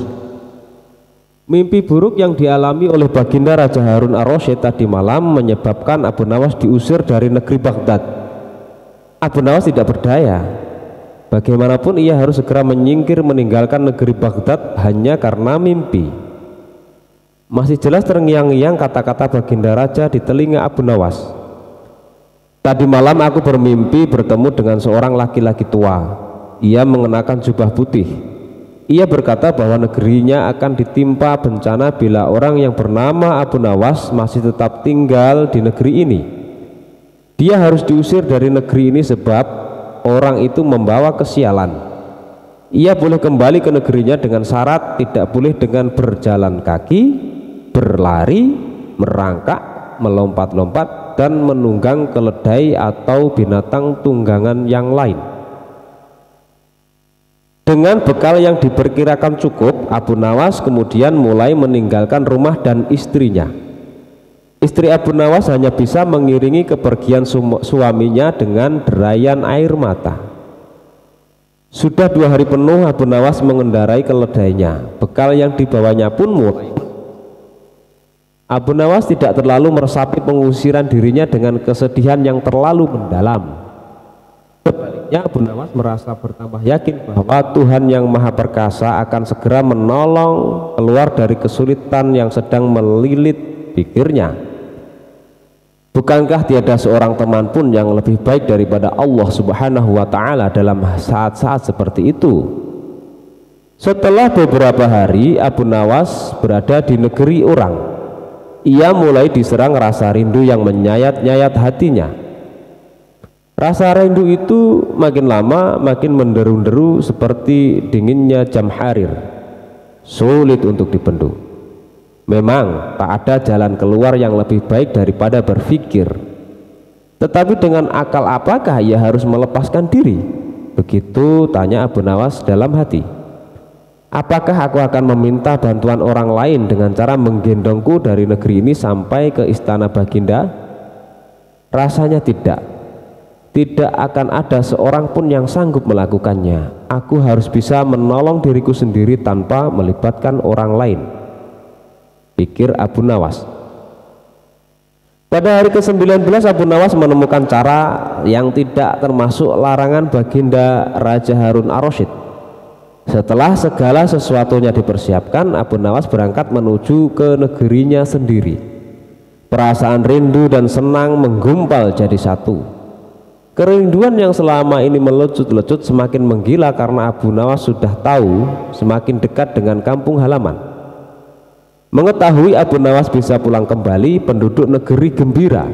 Mimpi buruk yang dialami oleh Baginda Raja Harun ar-Rasyid tadi malam menyebabkan Abu Nawas diusir dari negeri Baghdad. Abu Nawas tidak berdaya. Bagaimanapun ia harus segera menyingkir meninggalkan negeri Baghdad hanya karena mimpi. Masih jelas terngiang-ngiang kata-kata Baginda Raja di telinga Abu Nawas. Tadi malam aku bermimpi bertemu dengan seorang laki-laki tua. Ia mengenakan jubah putih. Ia berkata bahwa negerinya akan ditimpa bencana bila orang yang bernama Abu Nawas masih tetap tinggal di negeri ini. Dia harus diusir dari negeri ini sebab orang itu membawa kesialan. Ia boleh kembali ke negerinya dengan syarat tidak boleh dengan berjalan kaki, berlari, merangkak, melompat-lompat, dan menunggang keledai atau binatang tunggangan yang lain. Dengan bekal yang diperkirakan cukup, Abu Nawas kemudian mulai meninggalkan rumah dan istrinya. Istri Abu Nawas hanya bisa mengiringi kepergian suaminya dengan derayan air mata. Sudah 2 hari penuh Abu Nawas mengendarai keledainya. Bekal yang dibawanya pun mulai. Abu Nawas tidak terlalu meresapi pengusiran dirinya dengan kesedihan yang terlalu mendalam. Sebaliknya Abu Nawas merasa bertambah yakin bahwa Tuhan yang Maha Perkasa akan segera menolong keluar dari kesulitan yang sedang melilit pikirnya. Bukankah tiada seorang teman pun yang lebih baik daripada Allah Subhanahu wa Ta'ala dalam saat-saat seperti itu? Setelah beberapa hari Abu Nawas berada di negeri orang, ia mulai diserang rasa rindu yang menyayat-nyayat hatinya. Rasa rindu itu makin lama makin menderu-deru seperti dinginnya jam harir, sulit untuk dibendung. Memang tak ada jalan keluar yang lebih baik daripada berpikir. Tetapi dengan akal apakah ia harus melepaskan diri? Begitu tanya Abu Nawas dalam hati. Apakah aku akan meminta bantuan orang lain dengan cara menggendongku dari negeri ini sampai ke istana Baginda? Rasanya tidak. Tidak akan ada seorang pun yang sanggup melakukannya. Aku harus bisa menolong diriku sendiri tanpa melibatkan orang lain, pikir Abu Nawas. Pada hari ke-19 Abu Nawas menemukan cara yang tidak termasuk larangan Baginda Raja Harun ar-Rasyid. Setelah segala sesuatunya dipersiapkan, Abu Nawas berangkat menuju ke negerinya sendiri. Perasaan rindu dan senang menggumpal jadi satu. Kerinduan yang selama ini melecut-lecut semakin menggila karena Abu Nawas sudah tahu semakin dekat dengan kampung halaman. Mengetahui Abu Nawas bisa pulang kembali, penduduk negeri gembira.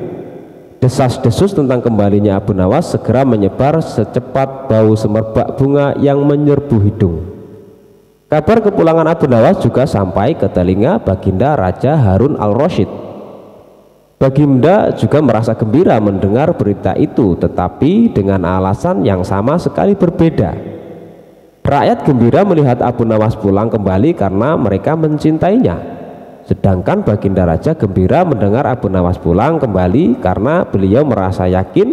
Desas-desus tentang kembalinya Abu Nawas segera menyebar secepat bau semerbak bunga yang menyerbu hidung. Kabar kepulangan Abu Nawas juga sampai ke telinga Baginda Raja Harun al-Rasyid. Baginda juga merasa gembira mendengar berita itu, tetapi dengan alasan yang sama sekali berbeda. Rakyat gembira melihat Abu Nawas pulang kembali karena mereka mencintainya. Sedangkan Baginda Raja gembira mendengar Abu Nawas pulang kembali karena beliau merasa yakin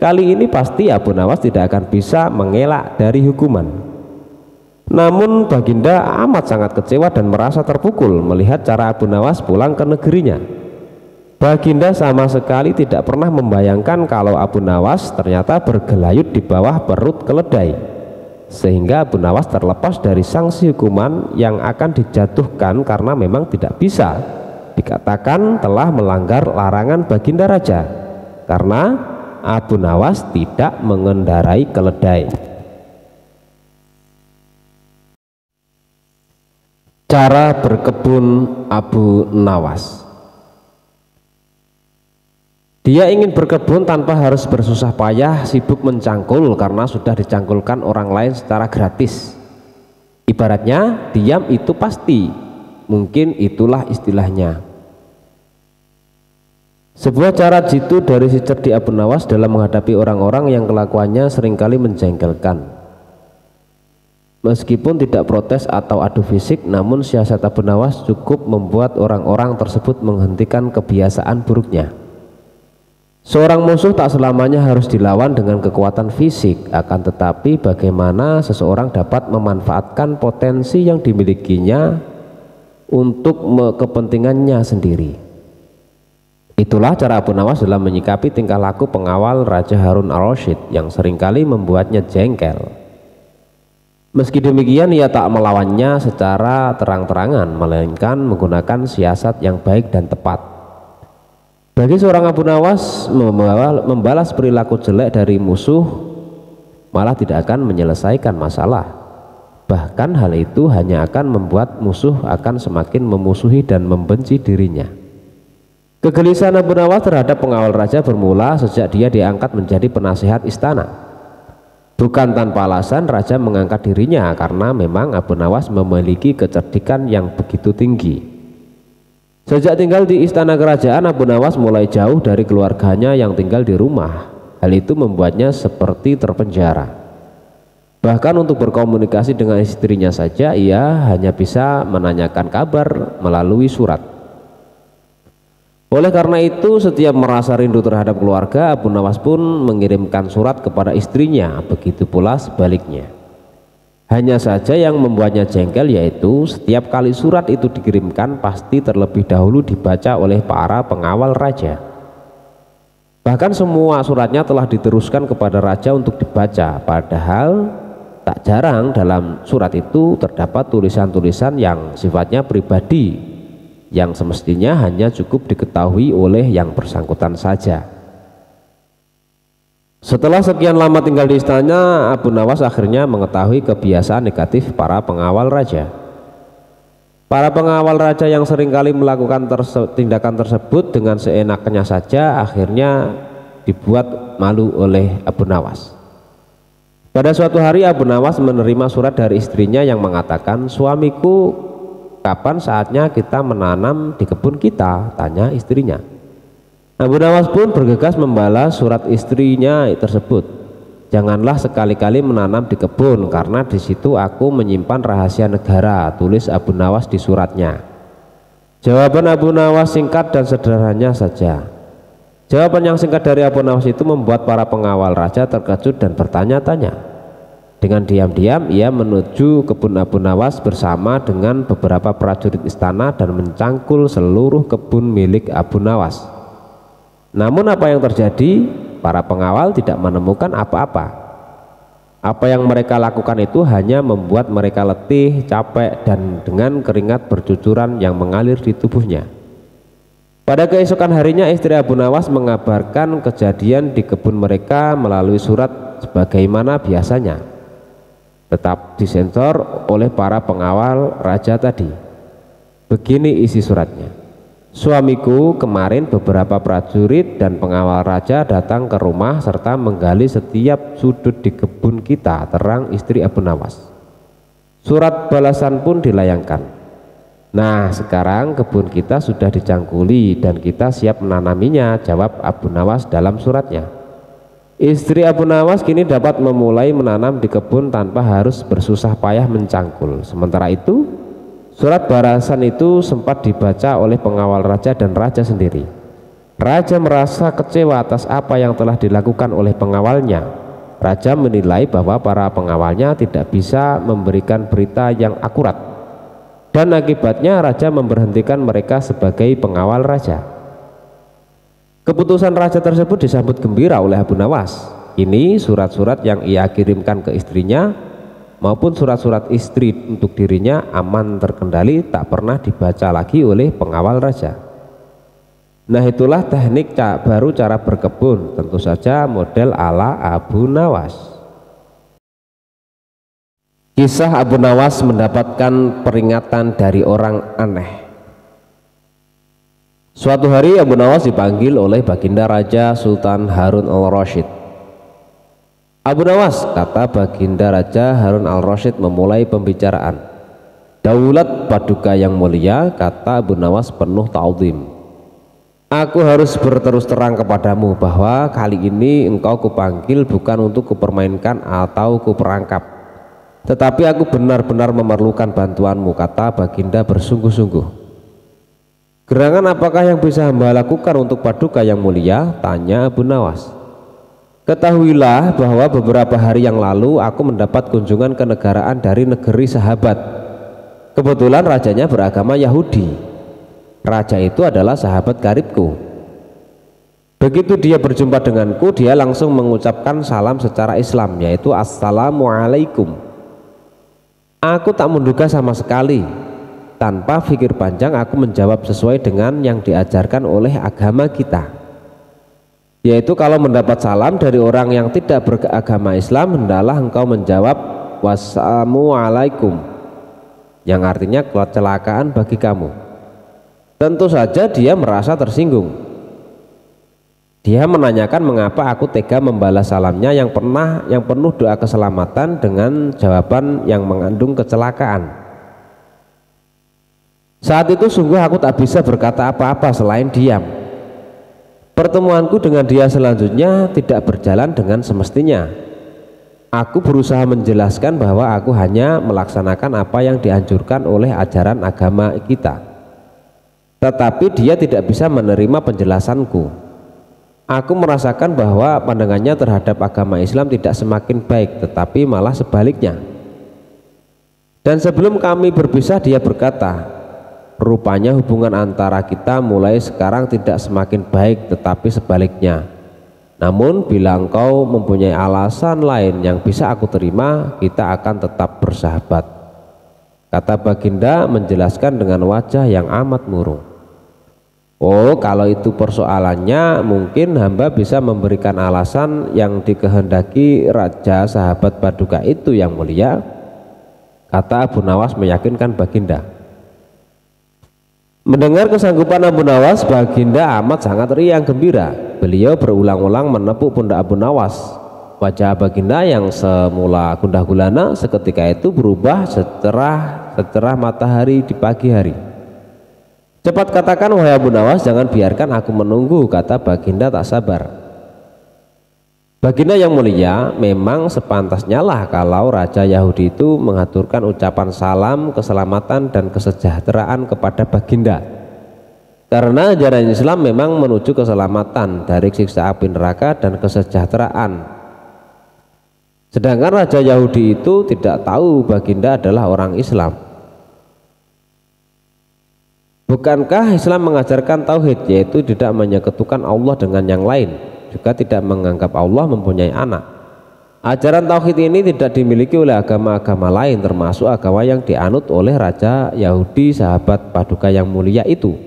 kali ini pasti Abu Nawas tidak akan bisa mengelak dari hukuman. Namun Baginda amat sangat kecewa dan merasa terpukul melihat cara Abu Nawas pulang ke negerinya. Baginda sama sekali tidak pernah membayangkan kalau Abu Nawas ternyata bergelayut di bawah perut keledai, sehingga Abu Nawas terlepas dari sanksi hukuman yang akan dijatuhkan karena memang tidak bisa dikatakan telah melanggar larangan Baginda Raja karena Abu Nawas tidak mengendarai keledai. Cara berkebun Abu Nawas. Dia ingin berkebun tanpa harus bersusah payah sibuk mencangkul karena sudah dicangkulkan orang lain secara gratis. Ibaratnya diam itu pasti, mungkin itulah istilahnya. Sebuah cara jitu dari si cerdik Abu Nawas dalam menghadapi orang-orang yang kelakuannya seringkali menjengkelkan. Meskipun tidak protes atau adu fisik, namun siasat Abu Nawas cukup membuat orang-orang tersebut menghentikan kebiasaan buruknya. Seorang musuh tak selamanya harus dilawan dengan kekuatan fisik, akan tetapi bagaimana seseorang dapat memanfaatkan potensi yang dimilikinya untuk kepentingannya sendiri. Itulah cara Abu Nawas dalam menyikapi tingkah laku pengawal Raja Harun ar-Rasyid yang seringkali membuatnya jengkel. Meski demikian ia tak melawannya secara terang-terangan, melainkan menggunakan siasat yang baik dan tepat. Bagi seorang Abu Nawas, membalas perilaku jelek dari musuh malah tidak akan menyelesaikan masalah. Bahkan hal itu hanya akan membuat musuh akan semakin memusuhi dan membenci dirinya. Kegelisahan Abu Nawas terhadap pengawal raja bermula sejak dia diangkat menjadi penasihat istana. Bukan tanpa alasan raja mengangkat dirinya karena memang Abu Nawas memiliki kecerdikan yang begitu tinggi. Sejak tinggal di istana kerajaan, Abu Nawas mulai jauh dari keluarganya yang tinggal di rumah. Hal itu membuatnya seperti terpenjara. Bahkan untuk berkomunikasi dengan istrinya saja ia hanya bisa menanyakan kabar melalui surat. Oleh karena itu, setiap merasa rindu terhadap keluarga, Abu Nawas pun mengirimkan surat kepada istrinya, begitu pula sebaliknya. Hanya saja yang membuatnya jengkel yaitu setiap kali surat itu dikirimkan pasti terlebih dahulu dibaca oleh para pengawal raja. Bahkan semua suratnya telah diteruskan kepada raja untuk dibaca, padahal tak jarang dalam surat itu terdapat tulisan-tulisan yang sifatnya pribadi yang semestinya hanya cukup diketahui oleh yang bersangkutan saja. Setelah sekian lama tinggal di istana, Abu Nawas akhirnya mengetahui kebiasaan negatif para pengawal raja. Para pengawal raja yang seringkali melakukan tindakan tersebut dengan seenaknya saja akhirnya dibuat malu oleh Abu Nawas. Pada suatu hari Abu Nawas menerima surat dari istrinya yang mengatakan, "Suamiku kapan saatnya kita menanam di kebun kita? Tanya istrinya. Abu Nawas pun bergegas membalas surat istrinya tersebut. Janganlah sekali-kali menanam di kebun, karena di situ aku menyimpan rahasia negara, tulis Abu Nawas di suratnya. Jawaban Abu Nawas singkat dan sederhana saja. Jawaban yang singkat dari Abu Nawas itu membuat para pengawal raja terkejut dan bertanya-tanya. Dengan diam-diam ia menuju kebun Abu Nawas bersama dengan beberapa prajurit istana dan mencangkul seluruh kebun milik Abu Nawas. Namun apa yang terjadi? Para pengawal tidak menemukan apa-apa. Apa yang mereka lakukan itu hanya membuat mereka letih, capek, dan dengan keringat bercucuran yang mengalir di tubuhnya. Pada keesokan harinya istri Abu Nawas mengabarkan kejadian di kebun mereka melalui surat sebagaimana biasanya, tetap disensor oleh para pengawal raja tadi. Begini isi suratnya. Suamiku kemarin beberapa prajurit dan pengawal raja datang ke rumah serta menggali setiap sudut di kebun kita, terang istri Abu Nawas. Surat balasan pun dilayangkan. Nah, sekarang kebun kita sudah dicangkuli dan kita siap menanaminya, jawab Abu Nawas dalam suratnya. Istri Abu Nawas kini dapat memulai menanam di kebun tanpa harus bersusah payah mencangkul. Sementara itu, surat balasan itu sempat dibaca oleh pengawal raja dan raja sendiri. Raja merasa kecewa atas apa yang telah dilakukan oleh pengawalnya. Raja menilai bahwa para pengawalnya tidak bisa memberikan berita yang akurat, dan akibatnya raja memberhentikan mereka sebagai pengawal raja. Keputusan raja tersebut disambut gembira oleh Abu Nawas. Ini surat-surat yang ia kirimkan ke istrinya maupun surat-surat istri untuk dirinya aman terkendali, tak pernah dibaca lagi oleh pengawal raja. Nah, itulah teknik baru cara berkebun, tentu saja model ala Abu Nawas. Kisah Abu Nawas mendapatkan peringatan dari orang aneh. Suatu hari Abu Nawas dipanggil oleh baginda Raja Sultan Harun al-Rasyid. Abu Nawas, kata baginda Raja Harun al-Rasyid memulai pembicaraan. Daulat Paduka yang mulia, kata Abu Nawas penuh ta'zim. Aku harus berterus terang kepadamu bahwa kali ini engkau kupanggil bukan untuk kupermainkan atau kuperangkap, tetapi aku benar-benar memerlukan bantuanmu, kata baginda bersungguh-sungguh. Gerangan apakah yang bisa hamba lakukan untuk Paduka yang mulia? Tanya Abu Nawas. Ketahuilah bahwa beberapa hari yang lalu aku mendapat kunjungan kenegaraan dari negeri sahabat. Kebetulan rajanya beragama Yahudi. Raja itu adalah sahabat karibku. Begitu dia berjumpa denganku, dia langsung mengucapkan salam secara Islam, yaitu Assalamualaikum. Aku tak menduga sama sekali. Tanpa pikir panjang aku menjawab sesuai dengan yang diajarkan oleh agama kita, yaitu kalau mendapat salam dari orang yang tidak beragama Islam, hendaklah engkau menjawab wassalamualaikum, yang artinya kecelakaan bagi kamu. Tentu saja dia merasa tersinggung. Dia menanyakan mengapa aku tega membalas salamnya yang penuh doa keselamatan dengan jawaban yang mengandung kecelakaan. Saat itu sungguh aku tak bisa berkata apa-apa selain diam. Pertemuanku dengan dia selanjutnya tidak berjalan dengan semestinya. Aku berusaha menjelaskan bahwa aku hanya melaksanakan apa yang dianjurkan oleh ajaran agama kita, tetapi dia tidak bisa menerima penjelasanku. Aku merasakan bahwa pandangannya terhadap agama Islam tidak semakin baik, tetapi malah sebaliknya. Dan sebelum kami berpisah, dia berkata, rupanya hubungan antara kita mulai sekarang tidak semakin baik, tetapi sebaliknya. Namun bila engkau mempunyai alasan lain yang bisa aku terima, kita akan tetap bersahabat, kata baginda menjelaskan dengan wajah yang amat murung. Oh, kalau itu persoalannya, mungkin hamba bisa memberikan alasan yang dikehendaki raja sahabat Paduka itu yang mulia, kata Abu Nawas meyakinkan baginda. Mendengar kesanggupan Abu Nawas, baginda amat sangat riang gembira. Beliau berulang-ulang menepuk pundak Abu Nawas. Wajah Baginda yang semula gundah gulana seketika itu berubah secerah matahari di pagi hari. Cepat katakan wahai Abu Nawas, jangan biarkan aku menunggu, kata Baginda tak sabar. Baginda yang mulia, memang sepantasnya lah kalau Raja Yahudi itu mengaturkan ucapan salam keselamatan dan kesejahteraan kepada Baginda. Karena ajaran Islam memang menuju keselamatan dari siksa api neraka dan kesejahteraan. Sedangkan Raja Yahudi itu tidak tahu Baginda adalah orang Islam. Bukankah Islam mengajarkan tauhid, yaitu tidak menyekutukan Allah dengan yang lain, juga tidak menganggap Allah mempunyai anak. Ajaran tauhid ini tidak dimiliki oleh agama-agama lain, termasuk agama yang dianut oleh Raja Yahudi, sahabat paduka yang mulia itu.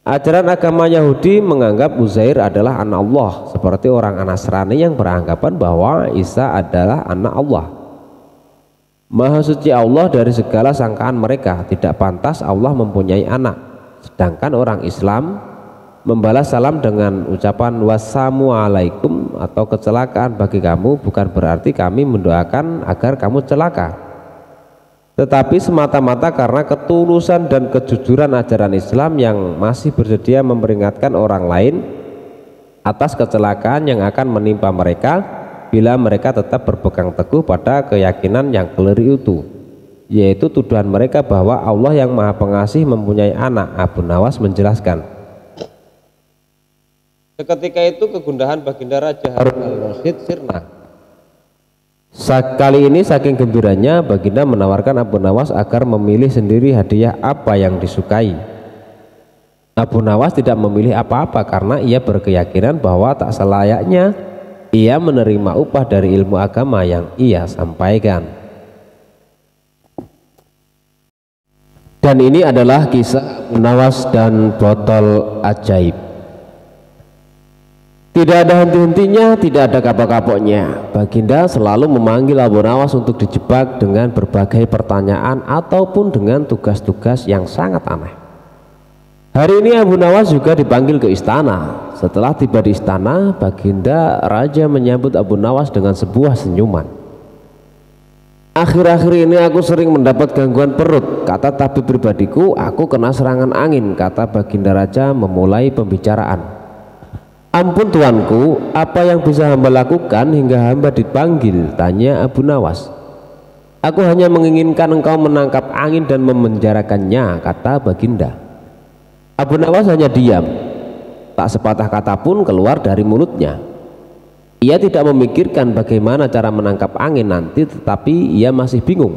Ajaran agama Yahudi menganggap Uzair adalah anak Allah, seperti orang Nasrani yang beranggapan bahwa Isa adalah anak Allah. Maha suci Allah dari segala sangkaan mereka, tidak pantas Allah mempunyai anak. Sedangkan orang Islam membalas salam dengan ucapan wassalamualaikum atau kecelakaan bagi kamu, bukan berarti kami mendoakan agar kamu celaka, tetapi semata-mata karena ketulusan dan kejujuran ajaran Islam yang masih bersedia memperingatkan orang lain atas kecelakaan yang akan menimpa mereka bila mereka tetap berpegang teguh pada keyakinan yang keliru itu, yaitu tuduhan mereka bahwa Allah yang Maha Pengasih mempunyai anak. Abu Nawas menjelaskan, seketika itu kegundahan Baginda Raja Harun al-Rasyid sirna. Kali ini saking gembiranya Baginda menawarkan Abu Nawas agar memilih sendiri hadiah apa yang disukai. Abu Nawas tidak memilih apa-apa karena ia berkeyakinan bahwa tak selayaknya ia menerima upah dari ilmu agama yang ia sampaikan. Dan ini adalah kisah Abu Nawas dan botol ajaib. Tidak ada henti-hentinya, tidak ada kapok-kapoknya. Baginda selalu memanggil Abu Nawas untuk dijebak dengan berbagai pertanyaan ataupun dengan tugas-tugas yang sangat aneh. Hari ini Abu Nawas juga dipanggil ke istana. Setelah tiba di istana, Baginda Raja menyambut Abu Nawas dengan sebuah senyuman. Akhir-akhir ini aku sering mendapat gangguan perut, kata tabib pribadiku. Aku kena serangan angin, kata Baginda Raja memulai pembicaraan. Ampun tuanku, apa yang bisa hamba lakukan hingga hamba dipanggil? Tanya Abu Nawas. Aku hanya menginginkan engkau menangkap angin dan memenjarakannya, kata Baginda. Abu Nawas hanya diam, tak sepatah kata pun keluar dari mulutnya. Ia tidak memikirkan bagaimana cara menangkap angin nanti, tetapi ia masih bingung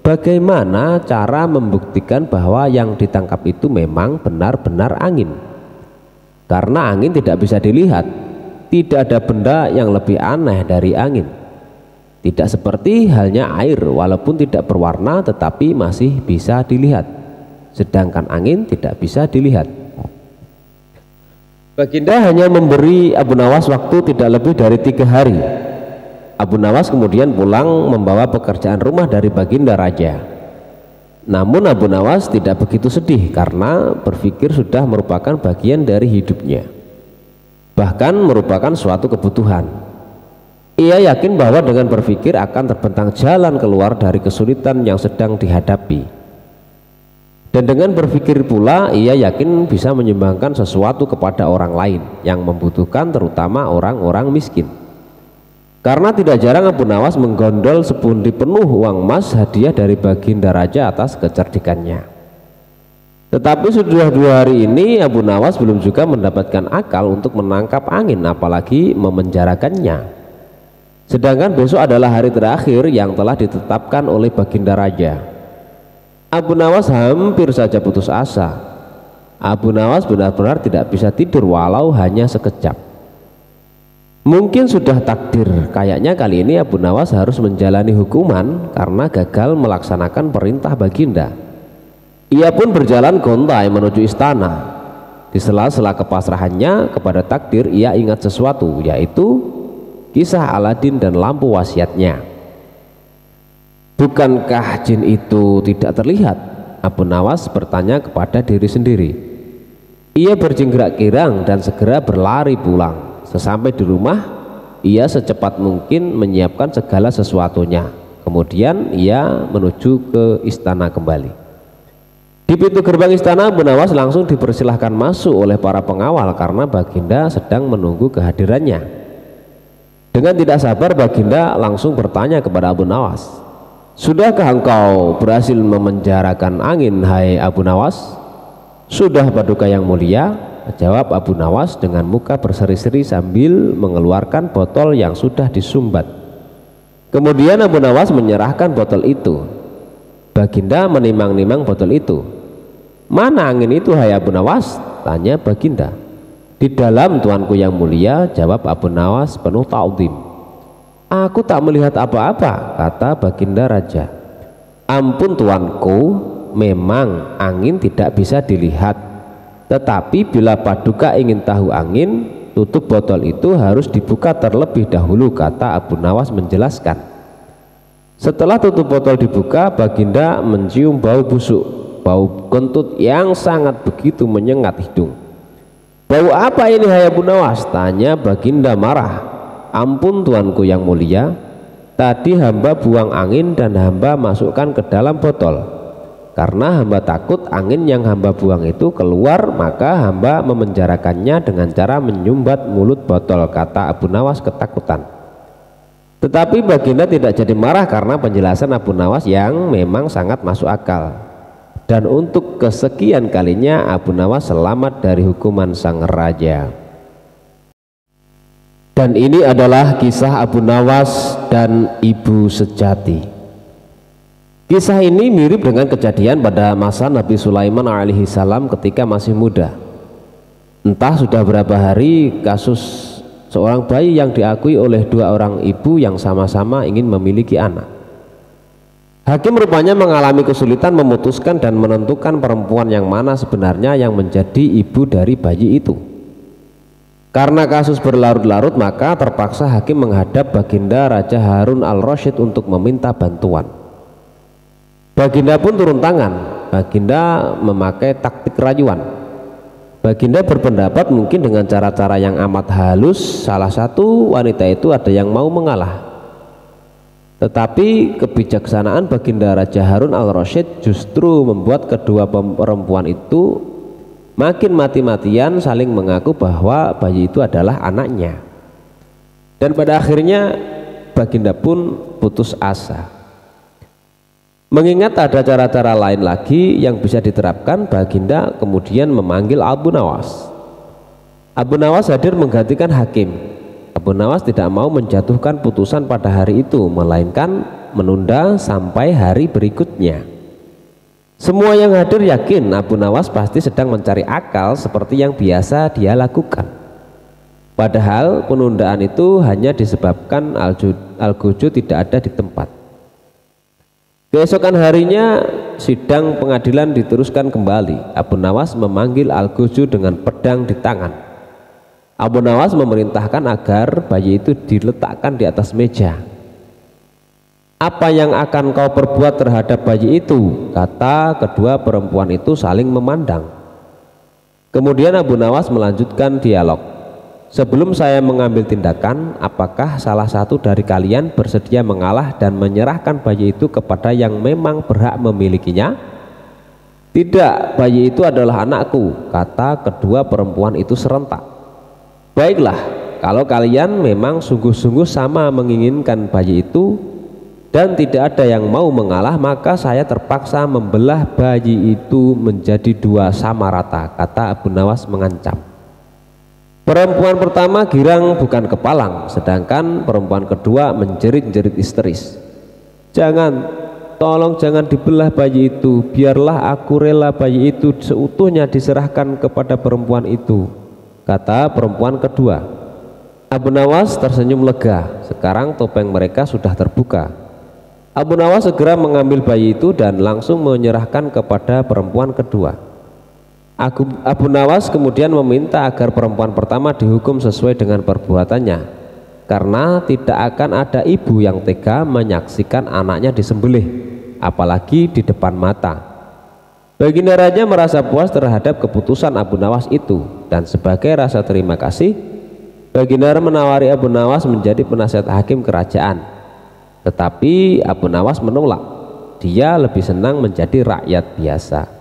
bagaimana cara membuktikan bahwa yang ditangkap itu memang benar-benar angin. Karena angin tidak bisa dilihat, tidak ada benda yang lebih aneh dari angin. Tidak seperti halnya air, walaupun tidak berwarna tetapi masih bisa dilihat, sedangkan angin tidak bisa dilihat. Baginda hanya memberi Abu Nawas waktu tidak lebih dari 3 hari. Abu Nawas kemudian pulang membawa pekerjaan rumah dari Baginda Raja. Namun Abu Nawas tidak begitu sedih karena berpikir sudah merupakan bagian dari hidupnya, bahkan merupakan suatu kebutuhan. Ia yakin bahwa dengan berpikir akan terbentang jalan keluar dari kesulitan yang sedang dihadapi. Dan dengan berpikir pula ia yakin bisa menyumbangkan sesuatu kepada orang lain yang membutuhkan, terutama orang-orang miskin. Karena tidak jarang Abu Nawas menggondol sepundi penuh uang emas hadiah dari Baginda Raja atas kecerdikannya. Tetapi sudah 2 hari ini Abu Nawas belum juga mendapatkan akal untuk menangkap angin, apalagi memenjarakannya. Sedangkan besok adalah hari terakhir yang telah ditetapkan oleh Baginda Raja. Abu Nawas hampir saja putus asa. Abu Nawas benar-benar tidak bisa tidur walau hanya sekejap. Mungkin sudah takdir, kayaknya kali ini Abu Nawas harus menjalani hukuman karena gagal melaksanakan perintah Baginda. Ia pun berjalan gontai menuju istana. Di sela-sela kepasrahannya kepada takdir, ia ingat sesuatu, yaitu kisah Aladin dan lampu wasiatnya. Bukankah jin itu tidak terlihat? Abu Nawas bertanya kepada diri sendiri. Ia berjingkrak girang dan segera berlari pulang. Sesampai di rumah, ia secepat mungkin menyiapkan segala sesuatunya. Kemudian ia menuju ke istana kembali. Di pintu gerbang istana, Abu Nawas langsung dipersilahkan masuk oleh para pengawal karena Baginda sedang menunggu kehadirannya. Dengan tidak sabar, Baginda langsung bertanya kepada Abu Nawas, "Sudahkah engkau berhasil memenjarakan angin, hai Abu Nawas?" "Sudah, Paduka yang mulia," jawab Abu Nawas dengan muka berseri-seri sambil mengeluarkan botol yang sudah disumbat. Kemudian Abu Nawas menyerahkan botol itu. Baginda menimang-nimang botol itu. "Mana angin itu, hai Abu Nawas?" tanya Baginda. "Di dalam, tuanku yang mulia," jawab Abu Nawas penuh ta'zim. "Aku tak melihat apa-apa," kata Baginda Raja. "Ampun tuanku, memang angin tidak bisa dilihat. Tetapi bila Paduka ingin tahu angin, tutup botol itu harus dibuka terlebih dahulu," kata Abu Nawas menjelaskan. Setelah tutup botol dibuka, Baginda mencium bau busuk, bau kentut yang sangat begitu menyengat hidung. "Bau apa ini, hai Abu Nawas?" tanya Baginda marah. "Ampun tuanku yang mulia, tadi hamba buang angin dan hamba masukkan ke dalam botol. Karena hamba takut angin yang hamba buang itu keluar, maka hamba memenjarakannya dengan cara menyumbat mulut botol," kata Abu Nawas ketakutan. Tetapi Baginda tidak jadi marah karena penjelasan Abu Nawas yang memang sangat masuk akal. Dan untuk kesekian kalinya Abu Nawas selamat dari hukuman sang raja. Dan ini adalah kisah Abu Nawas dan ibu sejati. Kisah ini mirip dengan kejadian pada masa Nabi Sulaiman alaihi salam ketika masih muda. Entah sudah berapa hari kasus seorang bayi yang diakui oleh dua orang ibu yang sama-sama ingin memiliki anak. Hakim rupanya mengalami kesulitan memutuskan dan menentukan perempuan yang mana sebenarnya yang menjadi ibu dari bayi itu. Karena kasus berlarut-larut, maka terpaksa hakim menghadap Baginda Raja Harun al-Rasyid untuk meminta bantuan. Baginda pun turun tangan. Baginda memakai taktik rayuan. Baginda berpendapat mungkin dengan cara-cara yang amat halus salah satu wanita itu ada yang mau mengalah. Tetapi kebijaksanaan Baginda Raja Harun al-Rasyid justru membuat kedua perempuan itu makin mati-matian saling mengaku bahwa bayi itu adalah anaknya. Dan pada akhirnya Baginda pun putus asa. Mengingat ada cara-cara lain lagi yang bisa diterapkan, Baginda kemudian memanggil Abu Nawas. Abu Nawas hadir menggantikan hakim. Abu Nawas tidak mau menjatuhkan putusan pada hari itu, melainkan menunda sampai hari berikutnya. Semua yang hadir yakin Abu Nawas pasti sedang mencari akal seperti yang biasa dia lakukan. Padahal penundaan itu hanya disebabkan Al-Guju tidak ada di tempat. Keesokan harinya sidang pengadilan diteruskan kembali. Abu Nawas memanggil Al-Guju dengan pedang di tangan. Abu Nawas memerintahkan agar bayi itu diletakkan di atas meja. "Apa yang akan kau perbuat terhadap bayi itu?" kata kedua perempuan itu saling memandang. Kemudian Abu Nawas melanjutkan dialog. "Sebelum saya mengambil tindakan, apakah salah satu dari kalian bersedia mengalah dan menyerahkan bayi itu kepada yang memang berhak memilikinya?" "Tidak, bayi itu adalah anakku," kata kedua perempuan itu serentak. "Baiklah, kalau kalian memang sungguh-sungguh sama menginginkan bayi itu dan tidak ada yang mau mengalah, maka saya terpaksa membelah bayi itu menjadi dua sama rata," kata Abu Nawas mengancam. Perempuan pertama girang bukan kepalang, sedangkan perempuan kedua menjerit-jerit histeris. "Jangan, tolong jangan dibelah bayi itu, biarlah aku rela bayi itu seutuhnya diserahkan kepada perempuan itu," kata perempuan kedua. Abu Nawas tersenyum lega. Sekarang topeng mereka sudah terbuka. Abu Nawas segera mengambil bayi itu dan langsung menyerahkan kepada perempuan kedua. Abu Nawas kemudian meminta agar perempuan pertama dihukum sesuai dengan perbuatannya, karena tidak akan ada ibu yang tega menyaksikan anaknya disembelih, apalagi di depan mata. Baginda Raja merasa puas terhadap keputusan Abu Nawas itu, dan sebagai rasa terima kasih, Baginda menawari Abu Nawas menjadi penasihat hakim kerajaan, tetapi Abu Nawas menolak. Dia lebih senang menjadi rakyat biasa.